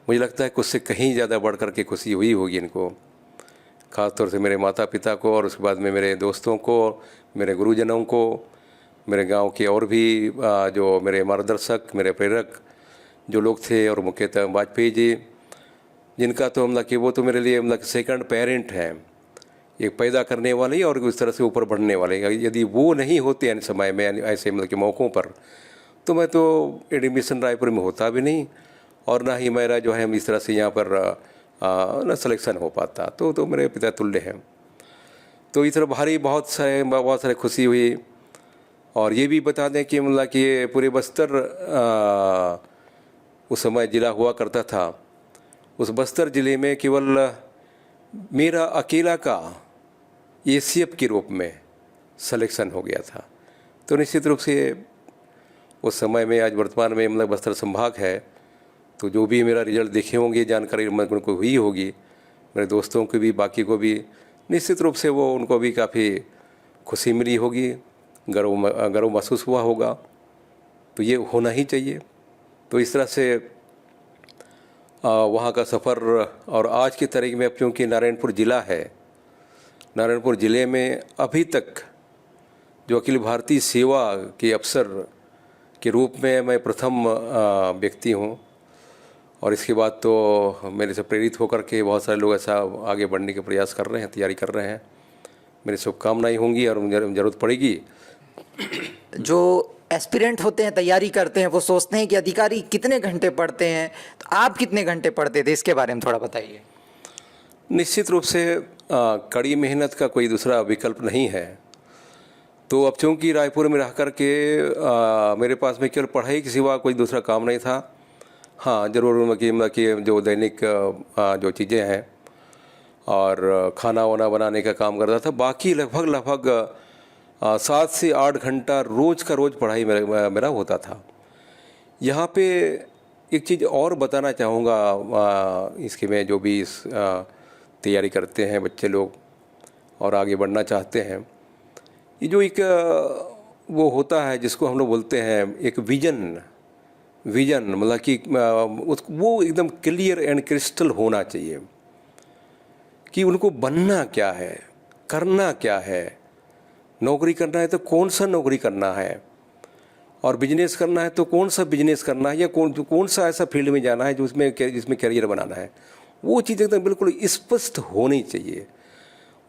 मुझे लगता है कि उससे कहीं ज़्यादा बढ़ कर के खुशी हुई होगी इनको, ख़ासतौर से मेरे माता पिता को और उसके बाद में मेरे दोस्तों को, मेरे गुरुजनों को, मेरे गांव के और भी जो मेरे मार्गदर्शक, मेरे प्रेरक जो लोग थे, और मुख्यतः वाजपेयी जी, जिनका तो मतलब कि वो तो मेरे लिए मतलब सेकंड पेरेंट हैं। एक पैदा करने वाले और इस तरह से ऊपर बढ़ने वाले। यदि वो नहीं होते ऐसे समय में, ऐसे मतलब के मौक़ों पर, तो मैं तो एडमिशन रायपुर में होता भी नहीं और ना ही मेरा जो है इस तरह से यहाँ पर ना सिलेक्शन हो पाता। तो मेरे पिता तुल्य हैं। तो इस तरह भारी बहुत सारे खुशी हुई। और ये भी बता दें कि मतलब कि ये पूरे बस्तर उस समय ज़िला हुआ करता था। उस बस्तर ज़िले में केवल मेरा अकेला का एसीएफ के रूप में सिलेक्शन हो गया था। तो निश्चित रूप से उस समय में, आज वर्तमान में मतलब बस्तर संभाग है, तो जो भी मेरा रिजल्ट देखे होंगे, जानकारी मतलब उनको हुई होगी, मेरे दोस्तों को भी, बाकी को भी, निश्चित रूप से वो उनको भी काफ़ी खुशी मिली होगी, गर्व महसूस हुआ होगा। तो ये होना ही चाहिए। तो इस तरह से वहाँ का सफ़र, और आज की तारीख में अब क्योंकि नारायणपुर ज़िला है, नारायणपुर ज़िले में अभी तक जो अखिल भारतीय सेवा के अफसर के रूप में मैं प्रथम व्यक्ति हूँ। और इसके बाद तो मेरे से प्रेरित होकर के बहुत सारे लोग ऐसा आगे बढ़ने के प्रयास कर रहे हैं, तैयारी कर रहे हैं। मेरी शुभकामनाएं होंगी और मुझे ज़रूरत पड़ेगी। जो एस्पिरेंट होते हैं, तैयारी करते हैं, वो सोचते हैं कि अधिकारी कितने घंटे पढ़ते हैं, तो आप कितने घंटे पढ़ते थे, इसके बारे में थोड़ा बताइए। निश्चित रूप से कड़ी मेहनत का कोई दूसरा विकल्प नहीं है। तो अब चूँकि रायपुर में रह कर के मेरे पास में केवल पढ़ाई के सिवा कोई दूसरा काम नहीं था। हाँ, ज़रूर कि जो दैनिक जो चीज़ें हैं और खाना वाना बनाने का काम करता था। बाकी लगभग 7 से 8 घंटा रोज़ का रोज़ पढ़ाई मेरा होता था। यहाँ पे एक चीज़ और बताना चाहूँगा, इसके में जो भी इस तैयारी करते हैं बच्चे लोग और आगे बढ़ना चाहते हैं, ये जो एक वो होता है जिसको हम लोग बोलते हैं एक विजन, मतलब कि वो एकदम क्लियर एंड क्रिस्टल होना चाहिए कि उनको बनना क्या है, करना क्या है। नौकरी करना है तो कौन सा नौकरी करना है, और बिजनेस करना है तो कौन सा बिजनेस करना है, या कौन सा ऐसा फील्ड में जाना है जिसमें करियर बनाना है। वो चीज़ एकदम बिल्कुल स्पष्ट होनी चाहिए।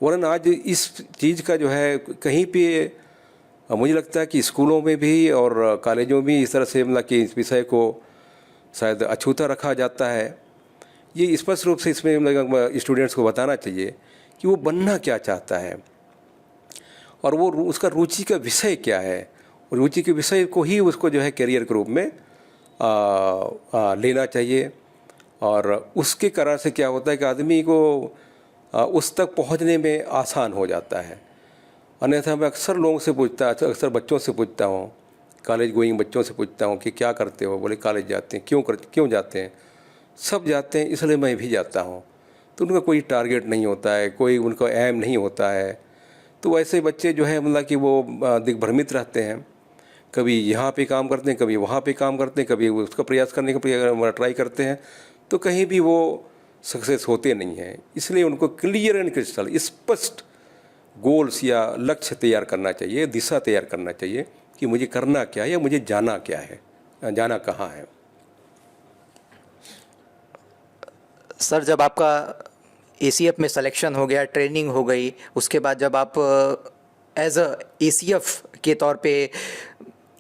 वरना आज इस चीज़ का जो है कहीं पे मुझे लगता है कि स्कूलों में भी और कॉलेजों में भी इस तरह से मतलब कि इस विषय को शायद अछूता रखा जाता है। ये स्पष्ट रूप से इसमें मतलब स्टूडेंट्स को बताना चाहिए कि वो बनना क्या चाहता है और वो उसका रुचि का विषय क्या है, और रुचि के विषय को ही उसको जो है करियर के रूप में लेना चाहिए। और उसके कारण से क्या होता है कि आदमी को उस तक पहुंचने में आसान हो जाता है। अन्यथा मैं अक्सर लोगों से पूछता, अक्सर बच्चों से पूछता हूँ, कॉलेज गोइंग बच्चों से पूछता हूँ कि क्या करते हो। बोले कॉलेज जाते हैं। क्यों जाते हैं? सब जाते हैं, इसलिए मैं भी जाता हूँ। तो उनका कोई टारगेट नहीं होता है, कोई उनका एम नहीं होता है। तो ऐसे बच्चे जो है मतलब कि वो दिग्भ्रमित रहते हैं, कभी यहाँ पे काम करते हैं, कभी वहाँ पे काम करते हैं, कभी उसका प्रयास करने का ट्राई करते हैं, तो कहीं भी वो सक्सेस होते नहीं हैं। इसलिए उनको क्लियर एंड क्रिस्टल स्पष्ट गोल्स या लक्ष्य तैयार करना चाहिए, दिशा तैयार करना चाहिए कि मुझे करना क्या है या मुझे जाना क्या है, जाना कहाँ है। सर, जब आपका एसीएफ में सिलेक्शन हो गया, ट्रेनिंग हो गई, उसके बाद जब आप एज अ एसीएफ के तौर पे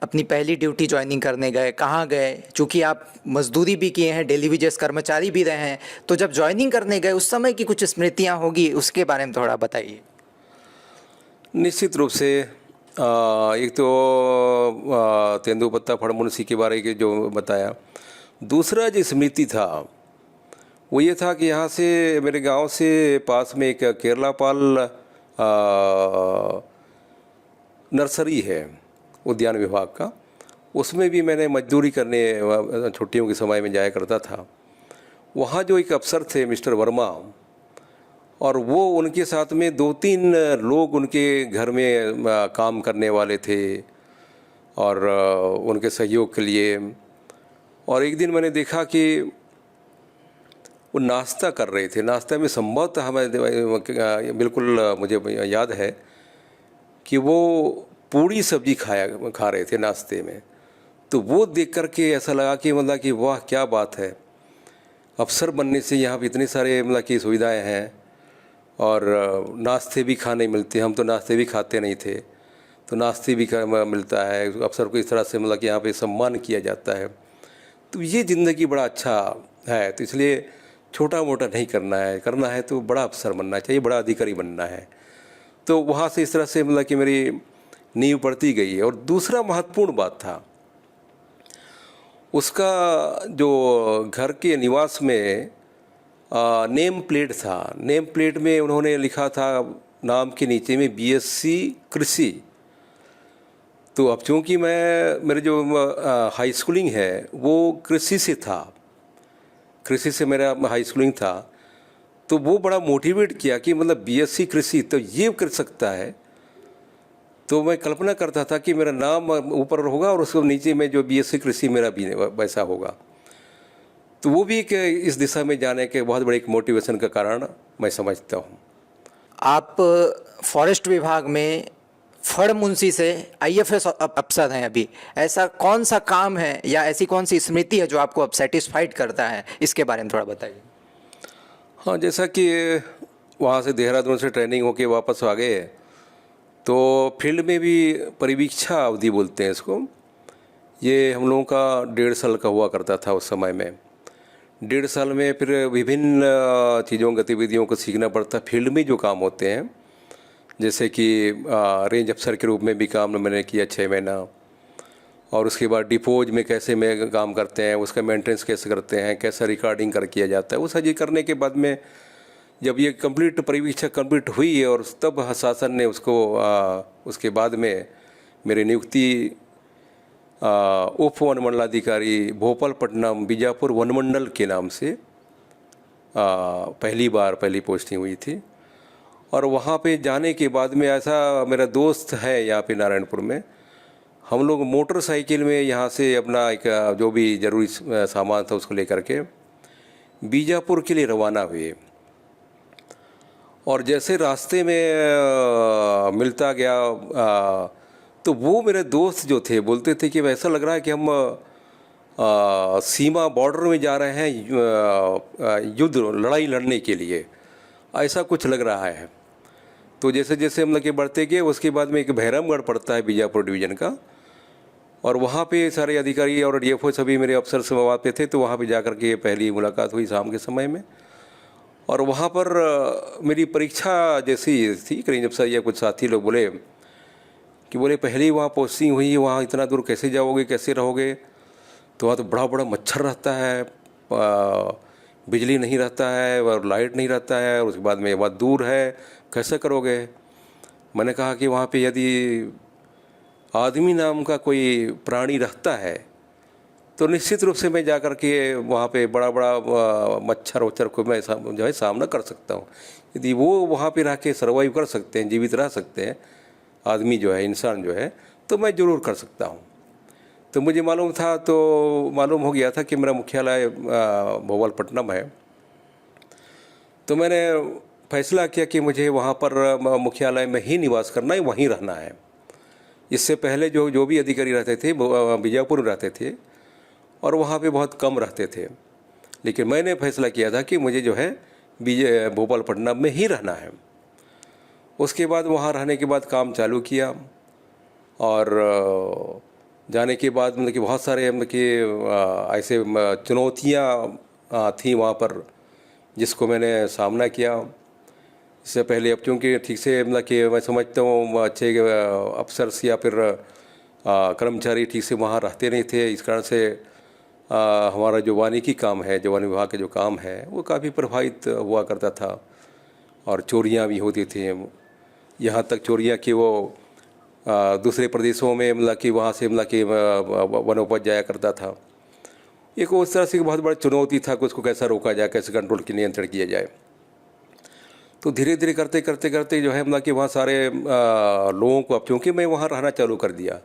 अपनी पहली ड्यूटी ज्वाइनिंग करने गए, कहाँ गए? चूँकि आप मजदूरी भी किए हैं, डेली वेजेस कर्मचारी भी रहे हैं, तो जब ज्वाइनिंग करने गए उस समय की कुछ स्मृतियाँ होगी, उसके बारे में थोड़ा बताइए। निश्चित रूप से एक तो तेंदुपत्ता फड़मुंशी के बारे के जो बताया। दूसरा जो स्मृति था वो ये था कि यहाँ से मेरे गांव से पास में एक केरलापाल नर्सरी है उद्यान विभाग का, उसमें भी मैंने मजदूरी करने छुट्टियों के समय में जाया करता था। वहाँ जो एक अफसर थे मिस्टर वर्मा, और वो उनके साथ में 2-3 लोग उनके घर में काम करने वाले थे और उनके सहयोग के लिए। और एक दिन मैंने देखा कि वो नाश्ता कर रहे थे। नाश्ता में संभवतः हमें बिल्कुल मुझे याद है कि वो पूड़ी सब्जी खा रहे थे नाश्ते में। तो वो देख कर के ऐसा लगा कि मतलब कि वाह क्या बात है, अफसर बनने से यहाँ पे इतने सारे मतलब की सुविधाएं हैं और नाश्ते भी खाने मिलते हैं। हम तो नाश्ते भी खाते नहीं थे, तो नाश्ते भी मिलता है। अफसर को इस तरह से मतलब कि यहाँ पे सम्मान किया जाता है। तो ये ज़िंदगी बड़ा अच्छा है। तो इसलिए छोटा मोटा नहीं करना है तो बड़ा अफसर बनना चाहिए, बड़ा अधिकारी बनना है। तो वहाँ से इस तरह से मतलब कि मेरी नींव पड़ती गई है। और दूसरा महत्वपूर्ण बात था, उसका जो घर के निवास में नेम प्लेट था। नेम प्लेट में उन्होंने लिखा था नाम के नीचे में बीएससी कृषि। तो अब चूँकि मेरे जो हाई स्कूलिंग है वो कृषि से था, कृषि से मेरा हाई स्कूलिंग था, तो वो बड़ा मोटिवेट किया कि मतलब बीएससी कृषि तो ये कर सकता है। तो मैं कल्पना करता था कि मेरा नाम ऊपर होगा और उसके नीचे में जो बीएससी कृषि मेरा भी वैसा होगा। तो वो भी एक इस दिशा में जाने के बहुत बड़े एक मोटिवेशन का कारण मैं समझता हूँ। आप फॉरेस्ट विभाग में फड़ मुंशी से आईएफएस अफसर हैं अभी। ऐसा कौन सा काम है या ऐसी कौन सी स्मृति है जो आपको अब सेटिस्फाइड करता है, इसके बारे में थोड़ा बताइए। हाँ, जैसा कि वहाँ से देहरादून से ट्रेनिंग होके वापस आ गए तो फील्ड में भी परिवीक्षा अवधि बोलते हैं इसको, ये हम लोगों का 1.5 साल का हुआ करता था उस समय में। 1.5 साल में फिर विभिन्न चीज़ों गतिविधियों को सीखना पड़ता। फील्ड में जो काम होते हैं, जैसे कि रेंज अफसर के रूप में भी काम मैंने किया 6 महीना, और उसके बाद डिपोज में कैसे में काम करते हैं, उसका मेंटेनेंस कैसे करते हैं, कैसा रिकॉर्डिंग कर किया जाता है, वो सब ये करने के बाद में जब ये कंप्लीट परिवीक्षा कंप्लीट हुई और तब शासन ने उसको उसके बाद में मेरी नियुक्ति उप वन मंडलाधिकारी भोपालपट्टनम बीजापुर वन मंडल के नाम से पहली पोस्टिंग हुई थी। और वहाँ पे जाने के बाद में ऐसा मेरा दोस्त है यहाँ पे नारायणपुर में, हम लोग मोटरसाइकिल में यहाँ से अपना एक जो भी ज़रूरी सामान था उसको लेकर के बीजापुर के लिए रवाना हुए। और जैसे रास्ते में मिलता गया तो वो मेरे दोस्त जो थे बोलते थे कि ऐसा लग रहा है कि हम सीमा बॉर्डर में जा रहे हैं युद्ध लड़ाई लड़ने के लिए, ऐसा कुछ लग रहा है। तो जैसे जैसे हम लगे बढ़ते गए उसके बाद में एक भैरमगढ़ पड़ता है बीजापुर डिवीज़न का, और वहाँ पे सारे अधिकारी और डीएफओ सभी मेरे अफसर से वहाँ पे थे। तो वहाँ पे जाकर के पहली मुलाकात हुई शाम के समय में। और वहाँ पर मेरी परीक्षा जैसी थी, रेंज अफसर या कुछ साथी लोग बोले पहली वहाँ पोस्टिंग हुई है, वहाँ इतना दूर कैसे जाओगे, कैसे रहोगे? तो वहाँ तो बड़ा बड़ा मच्छर रहता है, बिजली नहीं रहता है और लाइट नहीं रहता है, और उसके बाद में बहुत दूर है, कैसे करोगे? मैंने कहा कि वहाँ पे यदि आदमी नाम का कोई प्राणी रहता है तो निश्चित रूप से मैं जा कर के वहाँ पे बड़ा बड़ा मच्छर वच्छर को मैं जो है सामना कर सकता हूँ। यदि वो वहाँ पे रह के सर्वाइव कर सकते हैं, जीवित रह सकते हैं आदमी जो है, इंसान जो है, तो मैं ज़रूर कर सकता हूँ। तो मुझे मालूम था, तो मालूम हो गया था कि मेरा मुख्यालय भोपालपट्टनम है। तो मैंने फैसला किया कि मुझे वहाँ पर मुख्यालय में ही निवास करना है, वहीं रहना है। इससे पहले जो भी अधिकारी रहते थे बीजापुर में रहते थे और वहाँ पे बहुत कम रहते थे, लेकिन मैंने फैसला किया था कि मुझे जो है भोपालपट्टनम में ही रहना है। उसके बाद वहाँ रहने के बाद काम चालू किया, और जाने के बाद मतलब कि बहुत सारे मतलब कि ऐसे चुनौतियाँ थी वहाँ पर जिसको मैंने सामना किया। इससे पहले अब चूँकि ठीक से मतलब कि मैं समझता हूँ अच्छे अफसर या फिर कर्मचारी ठीक से वहाँ रहते नहीं थे, इस कारण से हमारा जो वानिकी काम है, जो वन विभाग के जो काम है, वो काफ़ी प्रभावित हुआ करता था। और चोरियाँ भी होती थी, यहाँ तक चोरियाँ कि वो दूसरे प्रदेशों में मतलब कि वहाँ से मतलब कि वनोपज जाया करता था। एक उस तरह से बहुत बड़ा चुनौती था कि उसको कैसा रोका जाए, कैसे कंट्रोल की नियंत्रण किया जाए। तो धीरे धीरे करते करते करते जो है मतलब कि वहाँ सारे लोगों को, अब चूँकि मैं वहाँ रहना चालू कर दिया,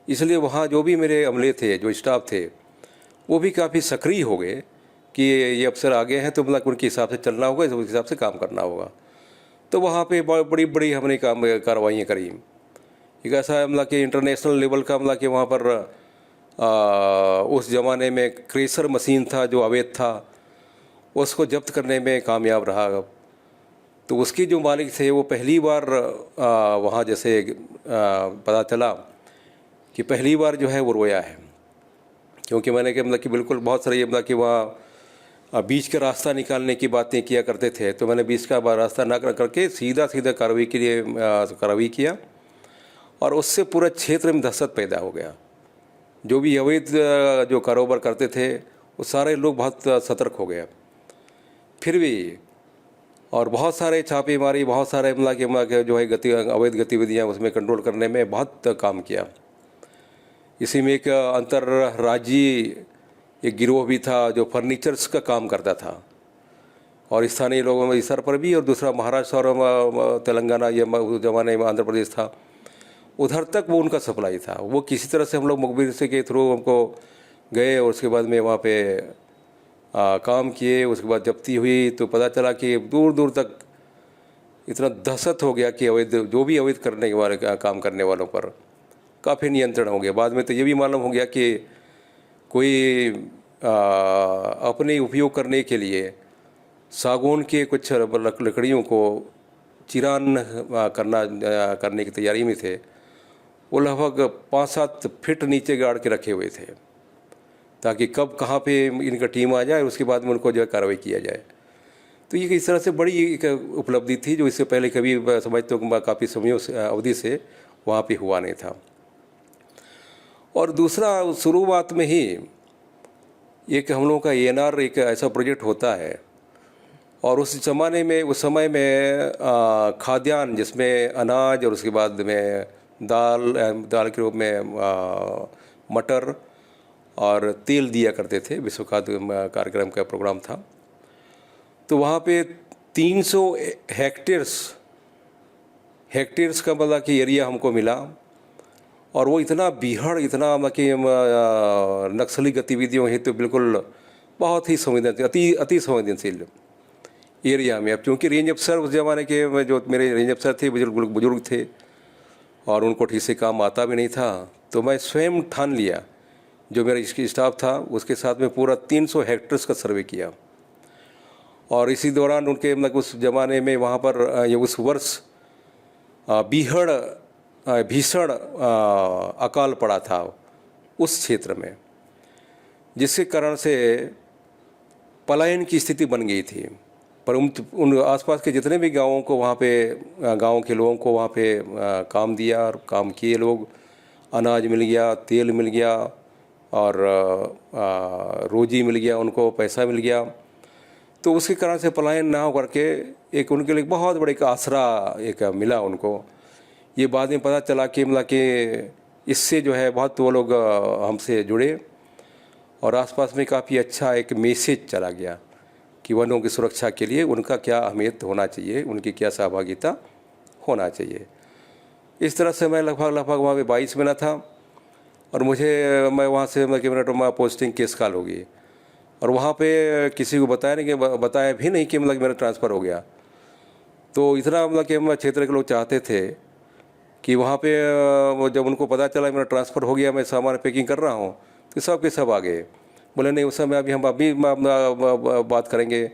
इसलिए वहाँ जो भी मेरे अमले थे, जो स्टाफ थे, वो भी काफ़ी सक्रिय हो गए कि ये अफसर आ गए हैं तो मतलब उनके हिसाब से चलना होगा, उस हिसाब से काम करना होगा। तो वहाँ पे बड़ी बड़ी हमने कार्रवाइयाँ करी। एक ऐसा मतलब कि इंटरनेशनल लेवल का मतलब कि वहाँ पर उस ज़माने में क्रेशर मशीन था जो अवैध था, उसको जब्त करने में कामयाब रहा। तो उसके जो मालिक थे वो पहली बार वहाँ जैसे पता चला कि पहली बार जो है वो रोया है, क्योंकि मैंने कि मतलब कि बिल्कुल बहुत सारे मतलब कि वहाँ बीच का रास्ता निकालने की बातें किया करते थे, तो मैंने बीच का रास्ता ना करके सीधा कार्रवाई के लिए कार्रवाई किया और उससे पूरा क्षेत्र में दहशत पैदा हो गया। जो भी अवैध जो कारोबार करते थे वो सारे लोग बहुत सतर्क हो गए। फिर भी और बहुत सारे छापेमारी, बहुत सारे मतलब के जो है अवैध गतिविधियाँ उसमें कंट्रोल करने में बहुत काम किया। इसी में एक अंतर्राज्यीय एक गिरोह भी था जो फर्नीचर्स का काम करता था और स्थानीय लोगों में स्तर पर भी, और दूसरा महाराष्ट्र और तेलंगाना या उस ज़माने में आंध्र प्रदेश था, उधर तक वो उनका सप्लाई था। वो किसी तरह से हम लोग मुखबिर से के थ्रू हमको गए और उसके बाद में वहाँ पे काम किए। उसके बाद जब्ती हुई तो पता चला कि दूर दूर तक इतना दहशत हो गया कि अवैध जो भी अवैध करने के वाले काम करने वालों पर काफ़ी नियंत्रण हो गया। बाद में तो ये भी मालूम हो गया कि कोई अपने उपयोग करने के लिए सागौन के कुछ लकड़ियों को चिरान करने की तैयारी में थे। वो लगभग 5-7 फीट नीचे गाड़ के रखे हुए थे ताकि कब कहाँ पे इनका टीम आ जाए उसके बाद में उनको जो है कार्रवाई किया जाए। तो ये इस तरह से बड़ी एक उपलब्धि थी जो इससे पहले कभी समझते हो काफ़ी समयों से अवधि से वहाँ पे हुआ नहीं था। और दूसरा, शुरुआत में ही एक हम लोगों का ANR एक ऐसा प्रोजेक्ट होता है और उस समय में खाद्यान्न जिसमें अनाज और उसके बाद में दाल के रूप में मटर और तेल दिया करते थे। विश्व खाद्य कार्यक्रम का प्रोग्राम था। तो वहाँ पे 300 हेक्टेयर्स का मतलब कि एरिया हमको मिला और वो इतना बीहड़, इतना मतलब कि नक्सली गतिविधियों हेतु तो बिल्कुल बहुत ही संवेदनशील, अति संवेदनशील एरिया में। अब चूँकि रेंज अफसर उस ज़माने के जो मेरे रेंज अफसर थे बुजुर्ग थे और उनको ठीक से काम आता भी नहीं था, तो मैं स्वयं ठान लिया, जो मेरा इसकी स्टाफ था उसके साथ में पूरा 300 हेक्टेयर्स का सर्वे किया। और इसी दौरान उनके मतलब उस ज़माने में वहाँ पर ये उस वर्ष भीषण अकाल पड़ा था उस क्षेत्र में, जिसके कारण से पलायन की स्थिति बन गई थी। पर उन आसपास के जितने भी गांवों को वहाँ पे गांव के लोगों को वहाँ पे काम दिया और काम किए लोग, अनाज मिल गया, तेल मिल गया और रोजी मिल गया, उनको पैसा मिल गया। तो उसके कारण से पलायन ना हो करके एक उनके लिए बहुत बड़ा एक आसरा एक मिला उनको। ये बाद में पता चला कि मतलब कि इससे जो है बहुत वो लोग हमसे जुड़े और आसपास में काफ़ी अच्छा एक मैसेज चला गया कि वनों की सुरक्षा के लिए उनका क्या अहमियत होना चाहिए, उनकी क्या सहभागिता होना चाहिए। इस तरह से मैं लगभग वहाँ पे 22 महीना था और मैं वहाँ से मेरा पोस्टिंग केसकाल होगी और वहाँ पे किसी को बताया भी नहीं कि मतलब मेरा ट्रांसफ़र हो गया। तो इतना मतलब कि क्षेत्र के लोग चाहते थे कि वहाँ पे जब उनको पता चला मेरा ट्रांसफ़र हो गया, मैं सामान पैकिंग कर रहा हूँ, तो सब के सब आ गए। बोले नहीं, उस समय हम अभी बात करेंगे।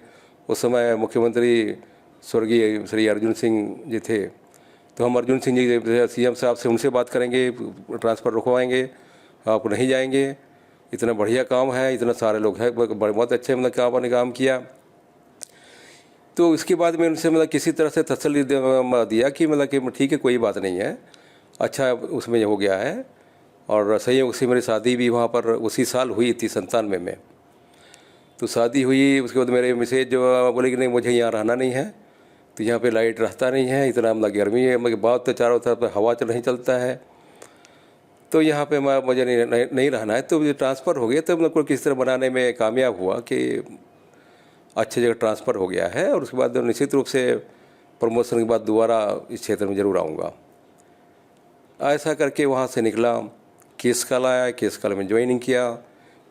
उस समय मुख्यमंत्री स्वर्गीय श्री अर्जुन सिंह जी थे, तो हम अर्जुन सिंह जी CM साहब से उनसे बात करेंगे, ट्रांसफ़र रुकवाएंगे, आप नहीं जाएंगे, इतना बढ़िया काम है, इतना सारे लोग हैं, बहुत अच्छे मतलब काम किया। तो इसके बाद में उनसे मतलब किसी तरह से तसल्ली दिया कि मतलब कि ठीक है, कोई बात नहीं है, अच्छा उसमें हो गया है। और संयोग से मेरी शादी भी वहाँ पर उसी साल हुई थी 97 में। तो शादी हुई, उसके बाद मेरे मिसेज जो बोले कि नहीं मुझे यहाँ रहना नहीं है, तो यहाँ पे लाइट रहता नहीं है, इतना मतलब गर्मी है, मतलब बहुत तो चारों तरफ हवा नहीं चलता है, तो यहाँ पे मुझे नहीं रहना है। तो मुझे ट्रांसफ़र हो गया। तो मतलब किस तरह बनाने में कामयाब हुआ कि अच्छी जगह ट्रांसफ़र हो गया है और उसके बाद निश्चित रूप से प्रमोशन के बाद दोबारा इस क्षेत्र में ज़रूर आऊँगा। ऐसा करके वहाँ से निकला, केसकाल आया, केसकाल में ज्वाइनिंग किया।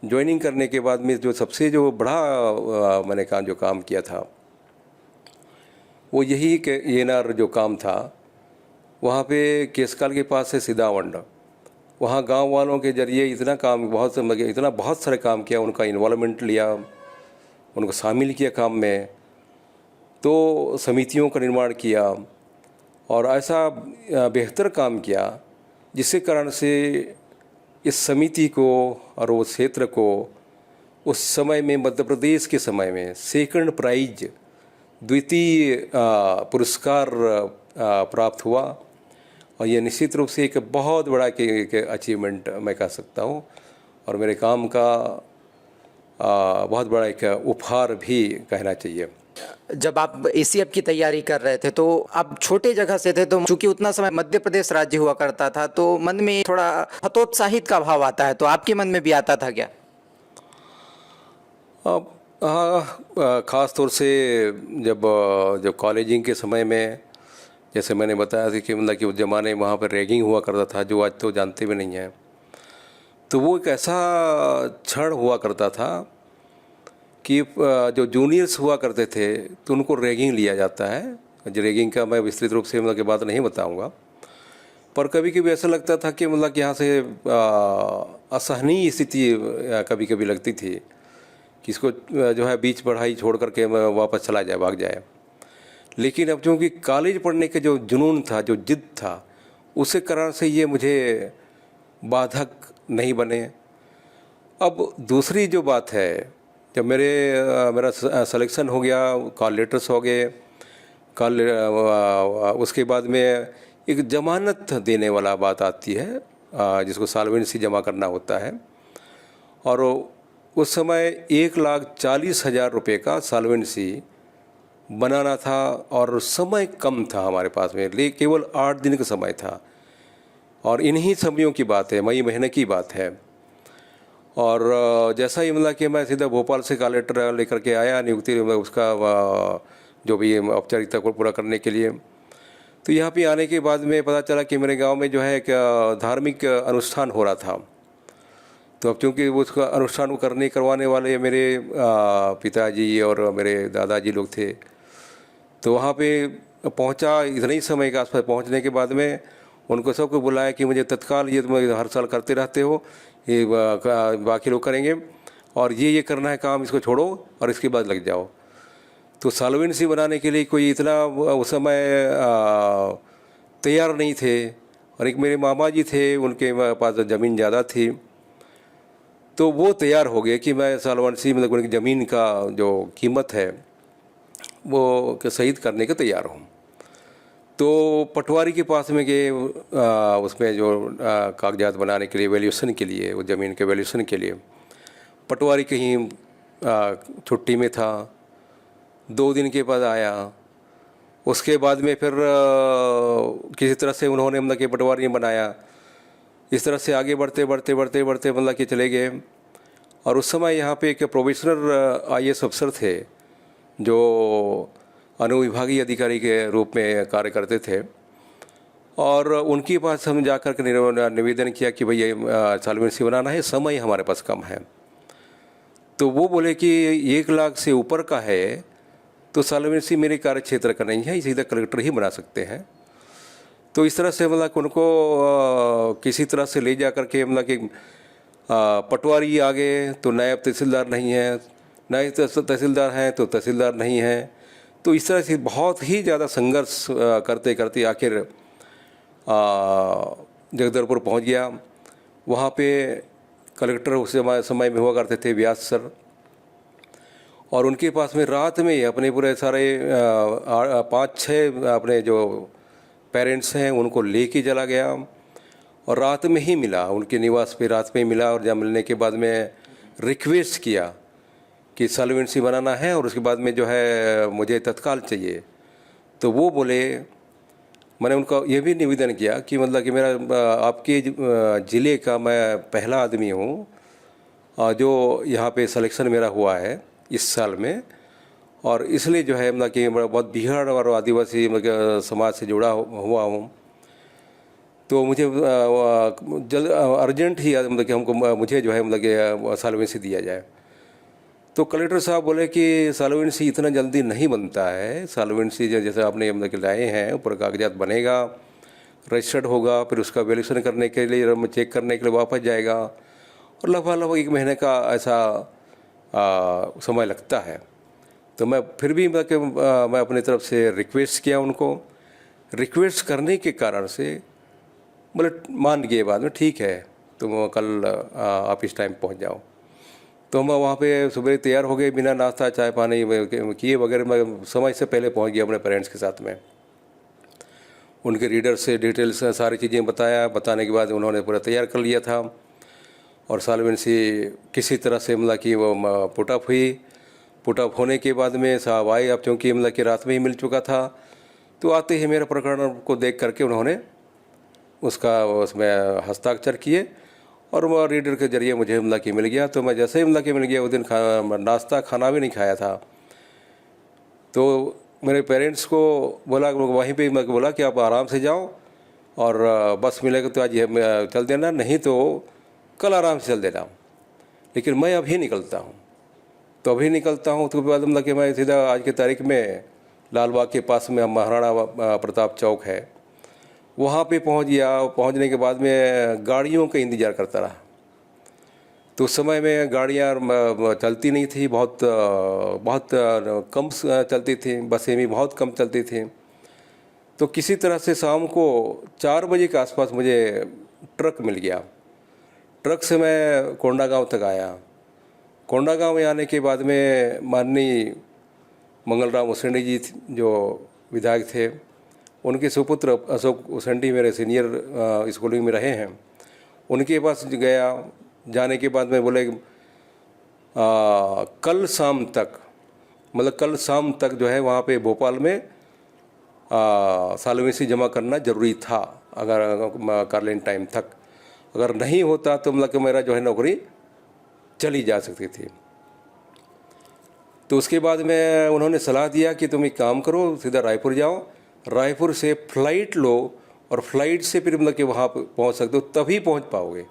ज्वाइनिंग करने के बाद में जो सबसे जो बड़ा मैंने जो काम किया था वो यही कि ANR जो काम था, वहाँ पे केसकाल के पास है सिदावंड, वहाँ गांव वालों के जरिए इतना बहुत सारे काम किया, उनका इन्वॉल्वमेंट लिया, उनको शामिल किया काम में। तो समितियों का निर्माण किया और ऐसा बेहतर काम किया जिसके कारण से इस समिति को और उस क्षेत्र को उस समय में मध्य प्रदेश के समय में सेकंड प्राइज द्वितीय पुरस्कार प्राप्त हुआ। और ये निश्चित रूप से एक बहुत बड़ा एक अचीवमेंट मैं कह सकता हूँ और मेरे काम का बहुत बड़ा एक उपहार भी कहना चाहिए। जब आप एसीएफ की तैयारी कर रहे थे तो आप छोटे जगह से थे, तो चूंकि उतना समय मध्य प्रदेश राज्य हुआ करता था तो मन में थोड़ा हतोत्साहित का भाव आता है, तो आपके मन में भी आता था क्या? हाँ, ख़ास तौर से जब कॉलेजिंग के समय में, जैसे मैंने बताया था कि मतलब कि उस ज़माने में वहाँ पर रैगिंग हुआ करता था जो आज तो जानते भी नहीं हैं। तो वो एक ऐसा क्षण हुआ करता था कि जो जूनियर्स हुआ करते थे तो उनको रैगिंग लिया जाता है। जो रैगिंग का मैं विस्तृत रूप से मतलब की बात नहीं बताऊंगा, पर कभी कभी ऐसा लगता था कि मतलब कि यहाँ से असहनीय स्थिति कभी कभी लगती थी कि इसको जो है बीच पढ़ाई छोड़ करके वापस चला जाए, भाग जाए। लेकिन अब चूँकि कॉलेज पढ़ने के जो जुनून था, जो जिद था, उसके कारण से ये मुझे बाधक नहीं बने। अब दूसरी जो बात है, जब मेरा सिलेक्शन हो गया, कॉल लेटर्स हो गए, उसके बाद में एक ज़मानत देने वाला बात आती है जिसको सॉल्वेंसी जमा करना होता है। और उस समय 1,40,000 रुपये का सॉल्वेंसी बनाना था और समय कम था हमारे पास में, लेकिन केवल 8 दिन का समय था। और इन्हीं समयों की बात है, मई महीने की बात है। और जैसा ही मतलब कि मैं सीधा भोपाल से कॉल लेटर लेकर के आया नियुक्ति उसका जो भी औपचारिकता को पूरा करने के लिए, तो यहाँ पे आने के बाद में पता चला कि मेरे गांव में जो है एक धार्मिक अनुष्ठान हो रहा था। तो अब चूँकि उसका अनुष्ठान करवाने वाले मेरे पिताजी और मेरे दादाजी लोग थे, तो वहाँ पे पहुँचा, इतने ही समय के आसपास पहुँचने के बाद में उनको सबको बुलाया कि मुझे तत्काल, ये तुम हर साल करते रहते हो, ये बाकी लोग करेंगे और ये करना है काम, इसको छोड़ो और इसके बाद लग जाओ। तो सॉल्वेंसी बनाने के लिए कोई इतना उस समय तैयार नहीं थे। और एक मेरे मामा जी थे, उनके पास ज़मीन ज़्यादा थी, तो वो तैयार हो गए कि मैं सॉल्वेंसी मतलब उनकी ज़मीन का जो कीमत है वो शहीद करने के तैयार हूँ। तो पटवारी के पास में गए, उसमें जो कागजात बनाने के लिए, वैल्यूएशन के लिए, वो ज़मीन के वैल्यूएशन के लिए। पटवारी कहीं छुट्टी में था, 2 दिन के बाद आया। उसके बाद में फिर किसी तरह से उन्होंने मतलब कि पटवारी ने बनाया। इस तरह से आगे बढ़ते मतलब कि चले गए। और उस समय यहाँ पे एक प्रोबेशनर IAS अफसर थे जो अनुविभागीय अधिकारी के रूप में कार्य करते थे। और उनके पास हम जा कर के निवेदन किया कि भाई ये सॉल्वेंसी बनाना है, समय हमारे पास कम है। तो वो बोले कि 1 लाख से ऊपर का है तो सॉल्वेंसी मेरे कार्य क्षेत्र का नहीं है, सीधा कलेक्टर ही बना सकते हैं। तो इस तरह से मतलब उनको किसी तरह से ले जा कर के मतलब कि पटवारी आ गए तो नायब तहसीलदार नहीं है, नायब तहसीलदार हैं तो तहसीलदार नहीं है। तो इस तरह से बहुत ही ज़्यादा संघर्ष करते करते आखिर जगदलपुर पहुंच गया। वहाँ पे कलेक्टर उस समय में हुआ करते थे व्यास सर, और उनके पास में रात में अपने पूरे सारे 5-6 अपने जो पेरेंट्स हैं उनको लेके चला गया और रात में ही मिला, उनके निवास पे रात में ही मिला। और जब मिलने के बाद में रिक्वेस्ट किया कि सॉल्वेंसी बनाना है और उसके बाद में जो है मुझे तत्काल चाहिए। तो वो बोले, मैंने उनका ये भी निवेदन किया कि मतलब कि मेरा आपके ज़िले का मैं पहला आदमी हूँ जो यहाँ पे सिलेक्शन मेरा हुआ है इस साल में, और इसलिए जो है मतलब कि बहुत बिहार और आदिवासी मतलब समाज से जुड़ा हुआ हूँ। तो मुझे जल्द अर्जेंट ही मतलब कि मुझे जो है मतलब कि सॉल्वेंसी दिया जाए। तो कलेक्टर साहब बोले कि सॉल्वेंसी इतना जल्दी नहीं बनता है। सॉल्वेंसी जैसे आपने मतलब कि लाए हैं, ऊपर कागजात बनेगा, रजिस्टर्ड होगा, फिर उसका वैल्यूएशन करने के लिए, चेक करने के लिए वापस जाएगा, और लगभग 1 महीने का ऐसा समय लगता है। तो मैं फिर भी मतलब कि मैं अपनी तरफ से रिक्वेस्ट किया उनको। रिक्वेस्ट करने के कारण से बोले मान गए बाद में, ठीक है तुम कल आप इस टाइम पहुंच जाओ। तो मैं वहाँ पे सुबह तैयार हो गए, बिना नाश्ता चाय पानी किए वगैरह मैं समय से पहले पहुंच गया अपने पेरेंट्स के साथ में। उनके रीडर से डिटेल्स सारी चीज़ें बताया, बताने के बाद उन्होंने पूरा तैयार कर लिया था। और सालविन सी किसी तरह से मतलब कि वो पुटअप हुई। पुटअप होने के बाद में साहब आए, अब क्योंकि मतलब कि रात में ही मिल चुका था, तो आते ही मेरा प्रकरण को देख करके उन्होंने उसमें हस्ताक्षर किए और वो रीडर के जरिए मुझे मतलब कि मिल गया। तो मैं जैसे ही मतलब कि मिल गया, उस दिन नाश्ता खाना भी नहीं खाया था। तो मेरे पेरेंट्स को बोला, वहीं पे मैं बोला कि आप आराम से जाओ और बस मिलेगा तो आज चल देना, नहीं तो कल आराम से चल देना, लेकिन मैं अभी निकलता हूँ। तो अभी निकलता हूँ तो बाद मतलब कि मैं सीधा आज की तारीख में लाल बाग के पास में महाराणा प्रताप चौक है, वहाँ पे पहुँच गया। पहुँचने के बाद में गाड़ियों का इंतज़ार करता रहा। तो उस समय में गाड़ियाँ चलती नहीं थी, बहुत कम चलती थी, बसें भी बहुत कम चलती थी। तो किसी तरह से शाम को 4 बजे के आसपास मुझे ट्रक मिल गया। ट्रक से मैं कोंडागांव तक आया। कोंडागांव में आने के बाद में माननीय मंगलराम उसेंडी जी जो विधायक थे, उनके सुपुत्र अशोक उसेंडी मेरे सीनियर स्कूलिंग में रहे हैं, उनके पास गया। जाने के बाद में बोले कल शाम तक, मतलब कल शाम तक जो है वहाँ पे भोपाल में सालवेंसी जमा करना ज़रूरी था, अगर कार्लिन टाइम तक अगर नहीं होता तो मतलब कि मेरा जो है नौकरी चली जा सकती थी। तो उसके बाद में उन्होंने सलाह दिया कि तुम एक काम करो, सीधा रायपुर जाओ, रायपुर से फ़्लाइट लो और फ्लाइट से फिर मतलब कि वहाँ पहुँच सकते हो, तभी पहुँच पाओगे,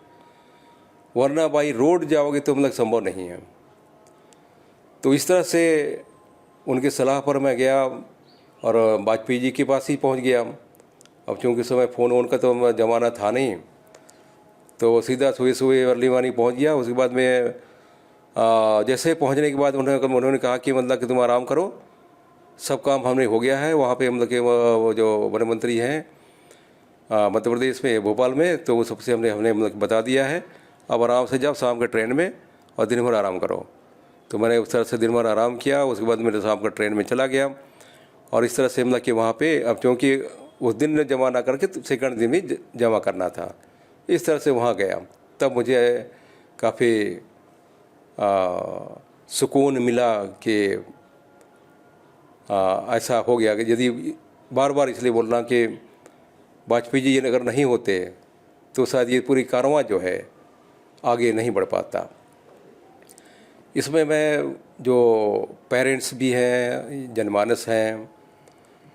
वरना बाई रोड जाओगे तो मतलब संभव नहीं है। तो इस तरह से उनकी सलाह पर मैं गया और वाजपेयी जी के पास ही पहुंच गया। अब चूँकि समय फ़ोन वोन का तो ज़माना था नहीं, तो सीधा सुबह अर्ली मॉर्निंग पहुंच गया। उसके बाद में जैसे पहुंचने के बाद उन्होंने कहा कि मतलब कि तुम आराम करो, सब काम हमने हो गया है। वहाँ पे मतलब कि वो जो वन मंत्री हैं मध्य प्रदेश में भोपाल में, तो वो सबसे हमने मतलब बता दिया है, अब आराम से जाओ शाम के ट्रेन में और दिन भर आराम करो। तो मैंने उस तरह से दिन भर आराम किया। उसके बाद मेरे शाम का ट्रेन में चला गया और इस तरह से मतलब कि वहाँ पे अब क्योंकि उस दिन जमा ना करके सेकंड दिन भी जमा करना था, इस तरह से वहाँ गया। तब मुझे काफ़ी सुकून मिला कि ऐसा हो गया कि यदि बार बार इसलिए बोलना कि वाजपेयी जी अगर नहीं होते तो शायद ये पूरी कारवां जो है आगे नहीं बढ़ पाता। इसमें मैं जो पेरेंट्स भी हैं, जनमानस हैं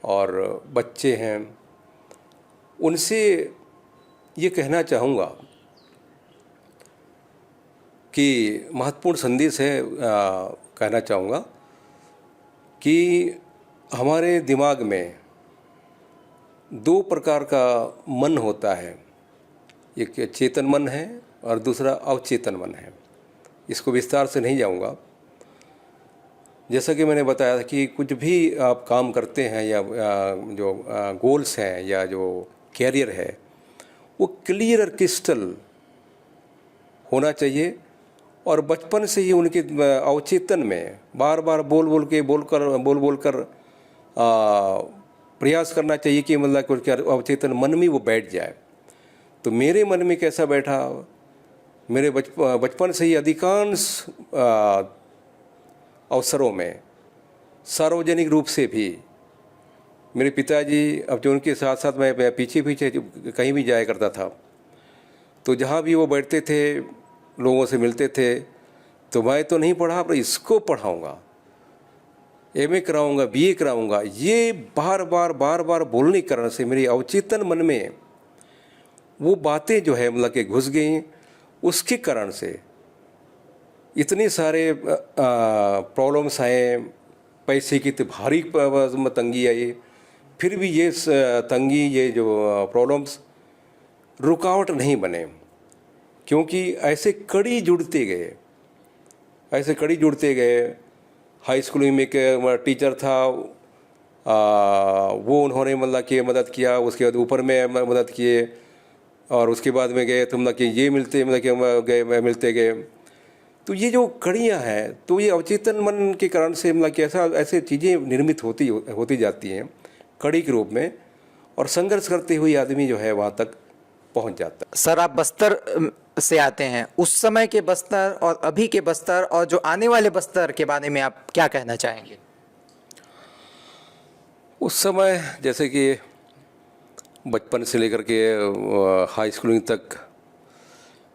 और बच्चे हैं, उनसे ये कहना चाहूँगा कि महत्वपूर्ण संदेश है, कहना चाहूँगा कि हमारे दिमाग में 2 प्रकार का मन होता है, एक चेतन मन है और दूसरा अवचेतन मन है। इसको विस्तार से नहीं जाऊँगा। जैसा कि मैंने बताया था कि कुछ भी आप काम करते हैं या जो गोल्स हैं या जो कैरियर है, वो क्लियर और क्रिस्टल होना चाहिए और बचपन से ही उनके अवचेतन में बार बार बोल कर प्रयास करना चाहिए कि मतलब कि उसके अवचेतन मन में वो बैठ जाए। तो मेरे मन में कैसा बैठा, मेरे बचपन से ही अधिकांश अवसरों में सार्वजनिक रूप से भी मेरे पिताजी, अब जो उनके साथ साथ मैं पीछे कहीं भी जाया करता था, तो जहाँ भी वो बैठते थे, लोगों से मिलते थे, तो मैं तो नहीं पढ़ा पर इसको पढ़ाऊँगा, एमए कराऊँगा, बीए कराऊँगा, ये बार बार बोलने के कारण से मेरे अवचेतन मन में वो बातें जो है मतलब कि घुस गई। उसके कारण से इतने सारे प्रॉब्लम्स आए, पैसे की तो भारी तंगी आई, फिर भी ये तंगी, ये जो प्रॉब्लम्स रुकावट नहीं बने, क्योंकि ऐसे कड़ी जुड़ते गए हाई स्कूल में एक टीचर था, वो उन्होंने मतलब कि मदद किया। उसके बाद ऊपर में मदद किए, और उसके बाद में गए तो मतलब कि ये मिलते मतलब कि गए मिलते गए। तो ये जो कड़ियाँ हैं, तो ये अवचेतन मन के कारण से मतलब कि ऐसे चीज़ें निर्मित होती जाती हैं कड़ी के रूप में, और संघर्ष करते हुए आदमी जो है वहाँ तक पहुँच जाता है। सर, आप बस्तर से आते हैं, उस समय के बस्तर और अभी के बस्तर और जो आने वाले बस्तर के बारे में आप क्या कहना चाहेंगे? उस समय जैसे कि बचपन से लेकर के हाई स्कूलिंग तक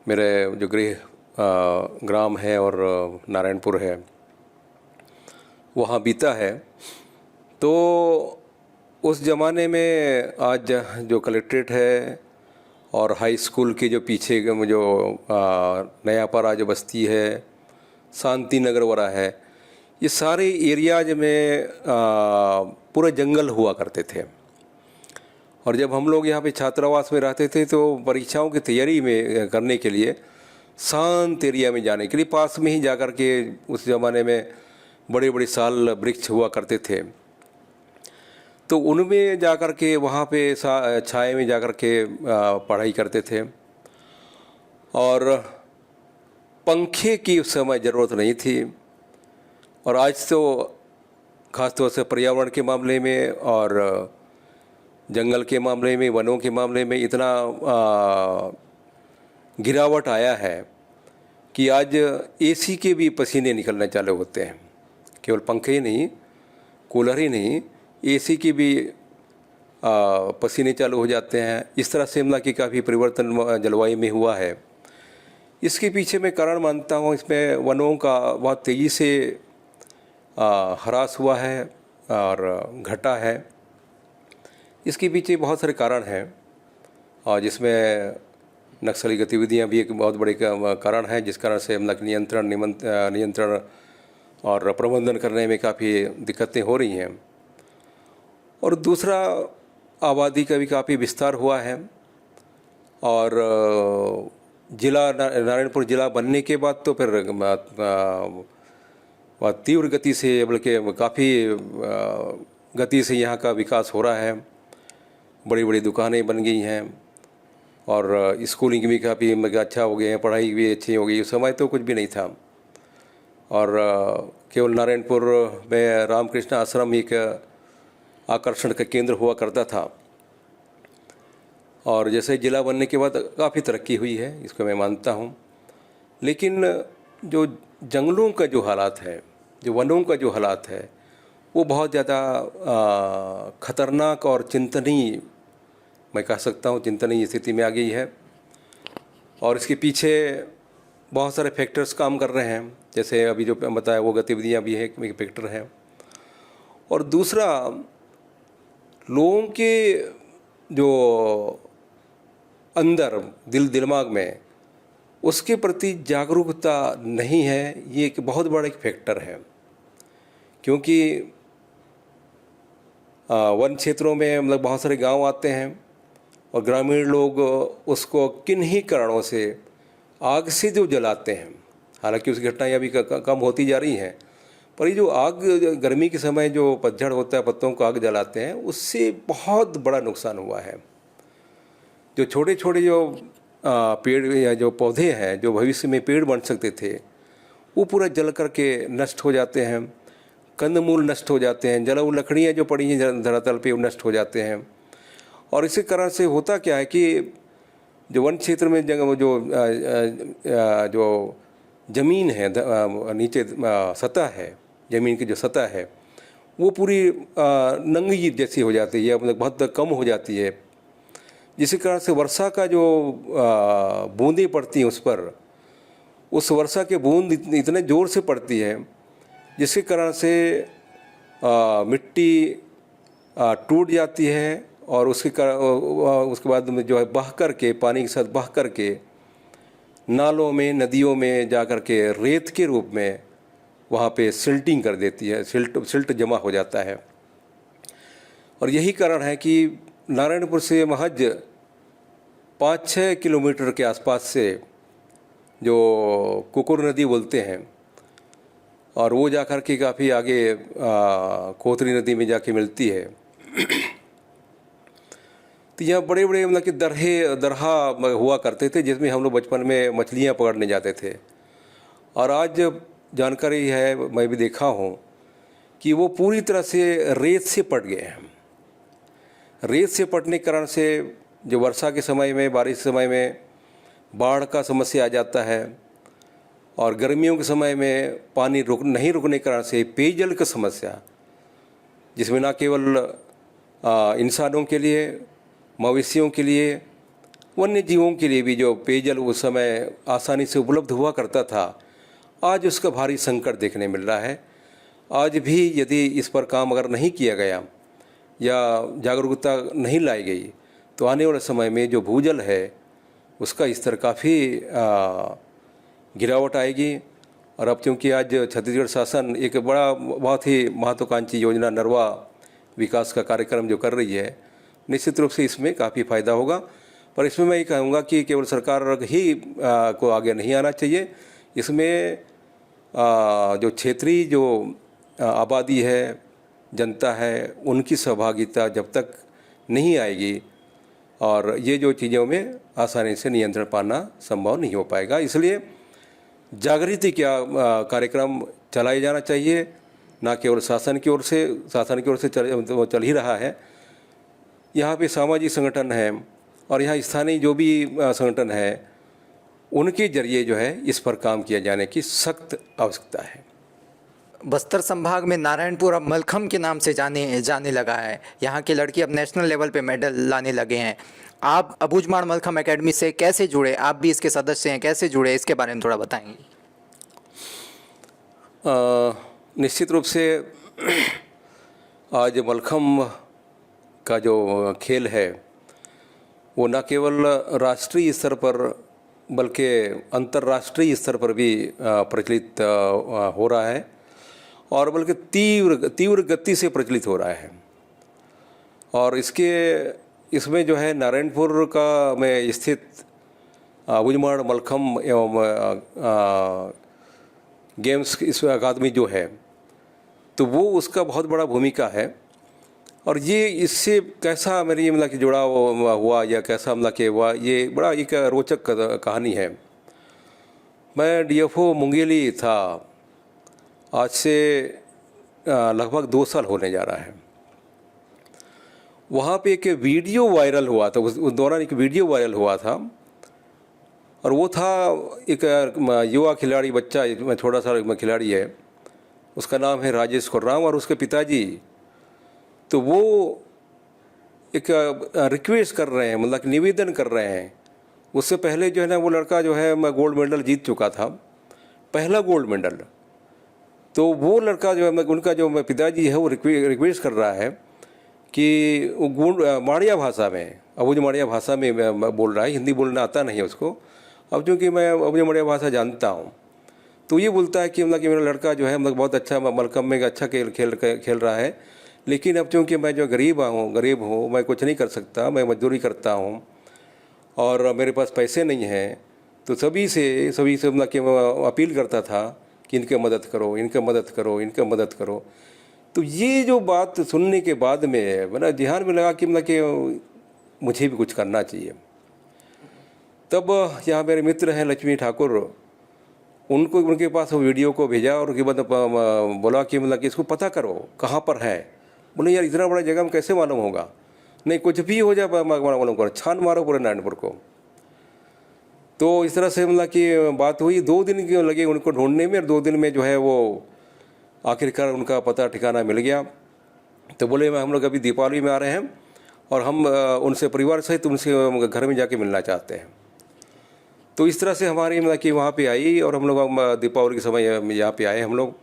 मेरे जो गृह ग्राम है और नारायणपुर है, वहाँ बीता है। तो उस ज़माने में आज जो कलेक्ट्रेट है और हाई स्कूल के जो पीछे जो नयापारा जो बस्ती है, शांति नगर वरा है, ये सारे एरियाज में पूरा जंगल हुआ करते थे। और जब हम लोग यहाँ पे छात्रावास में रहते थे तो परीक्षाओं की तैयारी में करने के लिए शांत एरिया में जाने के लिए पास में ही जाकर के, उस ज़माने में बड़े बड़े साल वृक्ष हुआ करते थे, तो उनमें जाकर के वहाँ पे छाए में जाकर के पढ़ाई करते थे। और पंखे की उस समय ज़रूरत नहीं थी। और आज तो ख़ास तौर से पर्यावरण के मामले में और जंगल के मामले में, वनों के मामले में इतना गिरावट आया है कि आज एसी के भी पसीने निकलने चालू होते हैं। केवल पंखे ही नहीं, कूलर ही नहीं, एसी की भी पसीने चालू हो जाते हैं। इस तरह से मतलब कि काफ़ी परिवर्तन जलवायु में हुआ है। इसके पीछे मैं कारण मानता हूँ, इसमें वनों का बहुत तेज़ी से ह्रास हुआ है और घटा है। इसके पीछे बहुत सारे कारण हैं, और जिसमें नक्सली गतिविधियां भी एक बहुत बड़े कारण है, जिस कारण से मतलब नियंत्रण और प्रबंधन करने में काफ़ी दिक्कतें हो रही हैं। और दूसरा, आबादी का भी काफ़ी विस्तार हुआ है। और जिला नारायणपुर जिला बनने के बाद तो फिर बहुत तीव्र गति से, बल्कि काफ़ी गति से यहाँ का विकास हो रहा है। बड़ी बड़ी दुकानें बन गई हैं और स्कूलिंग भी काफ़ी अच्छा हो गए हैं, पढ़ाई भी अच्छी हो गई। उस समय तो कुछ भी नहीं था, और केवल नारायणपुर में रामकृष्ण आश्रम एक आकर्षण का केंद्र हुआ करता था। और जैसे ज़िला बनने के बाद काफ़ी तरक्की हुई है, इसको मैं मानता हूँ। लेकिन जो जंगलों का जो हालात है, जो वनों का जो हालात है, वो बहुत ज़्यादा ख़तरनाक और चिंतनीय, मैं कह सकता हूँ चिंतनीय स्थिति में आ गई है। और इसके पीछे बहुत सारे फैक्टर्स काम कर रहे हैं, जैसे अभी जो बताया वो गतिविधियाँ भी है, एक फैक्टर है। और दूसरा, लोगों के जो अंदर दिमाग में उसके प्रति जागरूकता नहीं है, ये एक बहुत बड़ा एक फैक्टर है। क्योंकि वन क्षेत्रों में मतलब बहुत सारे गांव आते हैं और ग्रामीण लोग उसको किन्हीं कारणों से आग से जो जलाते हैं, हालांकि उसकी घटनाएं अभी कम होती जा रही हैं, पर ये जो आग गर्मी के समय जो पतझड़ होता है, पत्तों को आग जलाते हैं, उससे बहुत बड़ा नुकसान हुआ है। जो छोटे छोटे जो पेड़ या जो पौधे हैं, जो भविष्य में पेड़ बन सकते थे, वो पूरा जल करके नष्ट हो जाते हैं। कंदमूल नष्ट हो जाते हैं, जलाऊ लकड़ियाँ जो पड़ी हैं धरातल पे, वो नष्ट हो जाते हैं। और इसी कारण से होता क्या है कि जो वन क्षेत्र में जो ज़मीन है, नीचे सतह है, ज़मीन की जो सतह है, वो पूरी नंगी जैसी हो जाती है, मतलब बहुत कम हो जाती है। जिसके कारण से वर्षा का जो बूंदें पड़ती हैं उस पर, उस वर्षा के बूंद इतने ज़ोर से पड़ती है, जिसके कारण से मिट्टी टूट जाती है। और उसके बाद में जो है बह कर के, पानी के साथ बह कर के नालों में, नदियों में जा कर के रेत के रूप में वहाँ पे सिल्टिंग कर देती है, सिल्ट जमा हो जाता है। और यही कारण है कि नारायणपुर से महज 5-6 किलोमीटर के आसपास से जो कुकुर नदी बोलते हैं, और वो जा कर के काफ़ी आगे कोतरी नदी में जाके मिलती है। तो यहाँ बड़े बड़े मतलब कि दरहा हुआ करते थे जिसमें हम लोग बचपन में मछलियाँ पकड़ने जाते थे। और आज जानकारी है, मैं भी देखा हूँ कि वो पूरी तरह से रेत से पट गए हैं। रेत से पटने के कारण से जो वर्षा के समय में, बारिश के समय में बाढ़ का समस्या आ जाता है, और गर्मियों के समय में पानी नहीं रुकने के कारण से पेयजल की समस्या, जिसमें ना केवल इंसानों के लिए, मवेशियों के लिए, वन्य जीवों के लिए भी जो पेयजल उस समय आसानी से उपलब्ध हुआ करता था, आज उसका भारी संकट देखने मिल रहा है। आज भी यदि इस पर काम अगर नहीं किया गया या जागरूकता नहीं लाई गई तो आने वाले समय में जो भूजल है उसका स्तर काफ़ी गिरावट आएगी। और अब क्योंकि आज छत्तीसगढ़ शासन एक बहुत ही महत्वाकांक्षी योजना नरवा विकास का कार्यक्रम जो कर रही है, निश्चित रूप से इसमें काफ़ी फ़ायदा होगा। पर इसमें मैं ये कहूँगा कि केवल सरकार ही को आगे नहीं आना चाहिए। इसमें जो क्षेत्रीय जो आबादी है, जनता है, उनकी सहभागिता जब तक नहीं आएगी और ये जो चीज़ों में आसानी से नियंत्रण पाना संभव नहीं हो पाएगा। इसलिए जागृति क्या कार्यक्रम चलाया जाना चाहिए, ना केवल शासन की ओर से चल ही रहा है। यहाँ पे सामाजिक संगठन है और यहाँ स्थानीय जो भी संगठन है, उनके जरिए जो है इस पर काम किया जाने की सख्त आवश्यकता है। बस्तर संभाग में नारायणपुर अब मलखम के नाम से जाने लगा है। यहाँ के लड़के अब नेशनल लेवल पे मेडल लाने लगे हैं। आप अबूझमाड़ मलखम एकेडमी से कैसे जुड़े? आप भी इसके सदस्य हैं, कैसे जुड़े, इसके बारे में थोड़ा बताएंगे। निश्चित रूप से आज मलखम का जो खेल है वो न केवल राष्ट्रीय स्तर पर बल्कि अंतर्राष्ट्रीय स्तर पर भी प्रचलित हो रहा है, और बल्कि तीव्र गति से प्रचलित हो रहा है। और इसमें जो है नारायणपुर का में स्थित अबूझमाड़ मलखम एवं गेम्स इस अकादमी जो है, तो वो उसका बहुत बड़ा भूमिका है। और ये इससे कैसा मेरी मतलब कि जुड़ाव हुआ या कैसा मतलब कि हुआ, ये बड़ा एक रोचक कहानी है। मैं डीएफओ मुंगेली था, आज से लगभग 2 साल होने जा रहा है। वहाँ पे एक वीडियो वायरल हुआ था, उस दौरान एक वीडियो वायरल हुआ था, और वो था एक युवा खिलाड़ी, बच्चा छोटा सा खिलाड़ी है, उसका नाम है राजेश खुर्राम, और उसके पिताजी तो वो एक रिक्वेस्ट कर रहे हैं, मतलब निवेदन कर रहे हैं। उससे पहले जो है ना वो लड़का जो है मैं गोल्ड मेडल जीत चुका था, पहला गोल्ड मेडल। तो वो लड़का जो है उनका जो पिताजी है वो रिक्वेस्ट कर रहा है कि वो माड़िया भाषा में, अबूझ माड़िया भाषा में बोल रहा है, हिंदी बोलना आता नहीं है उसको। अब चूँकि मैं अबूझ माड़िया भाषा जानता हूँ, तो ये बोलता है कि मतलब कि मेरा लड़का जो है मतलब बहुत अच्छा मलखम में अच्छा खेल रहा है, लेकिन अब चूँकि मैं जो गरीब हूँ, मैं कुछ नहीं कर सकता, मैं मजदूरी करता हूँ और मेरे पास पैसे नहीं हैं, तो सभी से मतलब कि अपील करता था कि इनके मदद करो। तो ये जो बात सुनने के बाद में मेरा ध्यान में लगा कि मतलब कि मुझे भी कुछ करना चाहिए। तब यहाँ मेरे मित्र हैं लक्ष्मी ठाकुर, उनके पास वो वीडियो को भेजा और उसके बाद बोला कि मतलब कि इसको पता करो कहाँ पर है। बोले यार इतना बड़ा जगह में कैसे मालूम होगा, नहीं कुछ भी हो जाए मालूम करो, छान मारो पूरे नारायणपुर को। तो इस तरह से मतलब कि बात हुई, 2 दिन लगे उनको ढूंढने में, और 2 दिन में जो है वो आखिरकार उनका पता ठिकाना मिल गया। तो बोले हम लोग अभी दीपावली में आ रहे हैं और हम उनसे परिवार सहित उनसे घर में जाके मिलना चाहते हैं। तो इस तरह से हमारी मतलब कि वहाँ पे आई और हम लोग दीपावली के समय यहाँ पे आए। हम लोग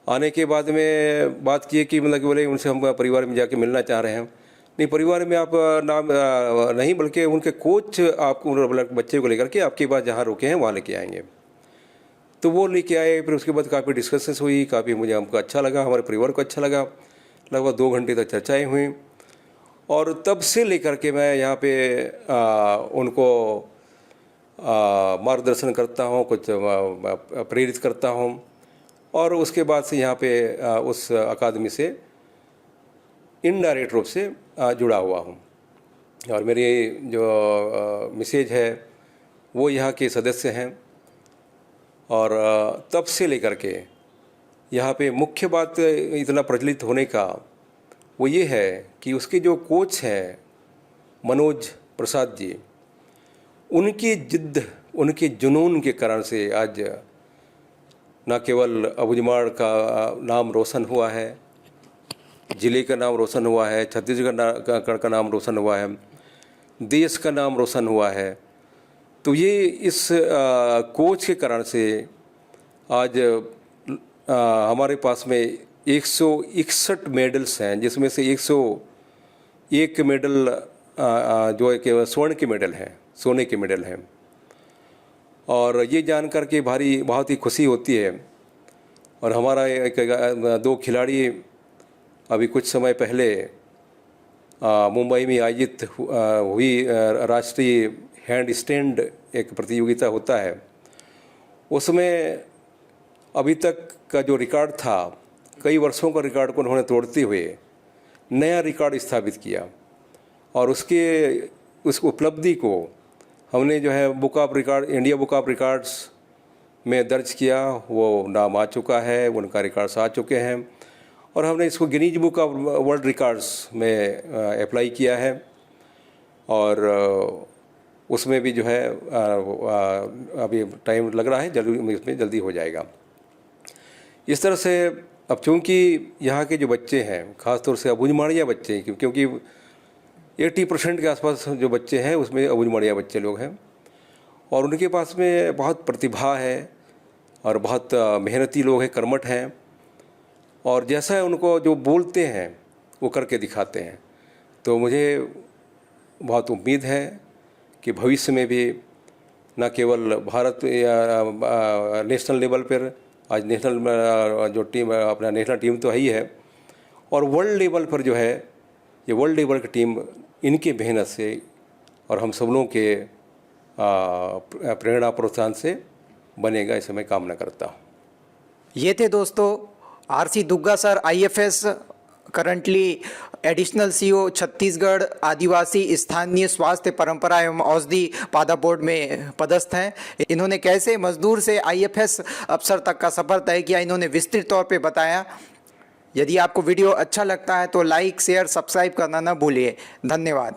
आने के बाद में बात किए कि मतलब कि बोले उनसे हम परिवार में जाके मिलना चाह रहे हैं। नहीं, परिवार में आप नाम नहीं, बल्कि उनके कोच आपको बच्चे को लेकर के आपके पास जहाँ रुके हैं वहाँ लेके आएंगे। तो वो लेके आए। फिर उसके बाद काफ़ी डिस्कशंस हुई, काफ़ी हमको अच्छा लगा, हमारे परिवार को अच्छा लगा। लगभग 2 घंटे तक चर्चाएँ हुई और तब से लेकर के मैं यहाँ पे उनको मार्गदर्शन करता हूँ, कुछ प्रेरित करता हूँ और उसके बाद से यहाँ पे उस अकादमी से इनडायरेक्ट रूप से जुड़ा हुआ हूँ। और मेरी जो मिसेज है वो यहाँ के सदस्य हैं। और तब से लेकर के यहाँ पे मुख्य बात इतना प्रचलित होने का वो ये है कि उसके जो कोच हैं मनोज प्रसाद जी, उनकी जिद्द, उनके जुनून के कारण से आज न केवल अबूझमाड़ का नाम रोशन हुआ है, ज़िले का नाम रोशन हुआ है, छत्तीसगढ़ का नाम रोशन हुआ है, देश का नाम रोशन हुआ है। तो ये इस कोच के कारण से आज हमारे पास में 161 मेडल्स हैं, जिसमें से 101 मेडल जो एक स्वर्ण के मेडल हैं, सोने के मेडल हैं। और ये जानकर के बहुत ही खुशी होती है। और हमारा दो खिलाड़ी अभी कुछ समय पहले मुंबई में आयोजित हुई राष्ट्रीय हैंड स्टैंड एक प्रतियोगिता होता है, उसमें अभी तक का जो रिकॉर्ड था, कई वर्षों का रिकॉर्ड को उन्होंने तोड़ते हुए नया रिकॉर्ड स्थापित किया। और उस उपलब्धि को हमने जो है इंडिया बुक ऑफ रिकॉर्ड्स में दर्ज किया। वो नाम आ चुका है, उनका रिकॉर्ड्स आ चुके हैं और हमने इसको Guinness book of world records में अप्लाई किया है। और उसमें भी जो है अभी टाइम लग रहा है, इसमें जल्दी हो जाएगा। इस तरह से अब चूँकि यहाँ के जो बच्चे हैं, ख़ासतौर से अबूझमाड़िया बच्चे, क्योंकि 80% के आसपास जो बच्चे हैं उसमें अबूझमाड़िया बच्चे लोग हैं और उनके पास में बहुत प्रतिभा है और बहुत मेहनती लोग हैं, कर्मठ हैं। और जैसा उनको जो बोलते हैं वो करके दिखाते हैं। तो मुझे बहुत उम्मीद है कि भविष्य में भी न केवल भारत या नेशनल लेवल पर, आज नेशनल जो टीम अपना नेशनल टीम तो है ही है, और वर्ल्ड लेवल पर जो है ये वर्ल्ड लेवल की टीम इनकी मेहनत से और हम सब लोगों के प्रेरणा प्रोत्साहन से बनेगा, इसे मैं कामना करता हूँ। ये थे दोस्तों RC Dugga sir, IFS, currently additional CEO Chhattisgarh आदिवासी स्थानीय स्वास्थ्य परंपरा एवं औषधि पादा बोर्ड में पदस्थ हैं। इन्होंने कैसे मजदूर से आईएफएस अफसर तक का सफ़र तय किया, इन्होंने विस्तृत तौर पे बताया। यदि आपको वीडियो अच्छा लगता है तो लाइक, शेयर, सब्सक्राइब करना ना भूलिए। धन्यवाद।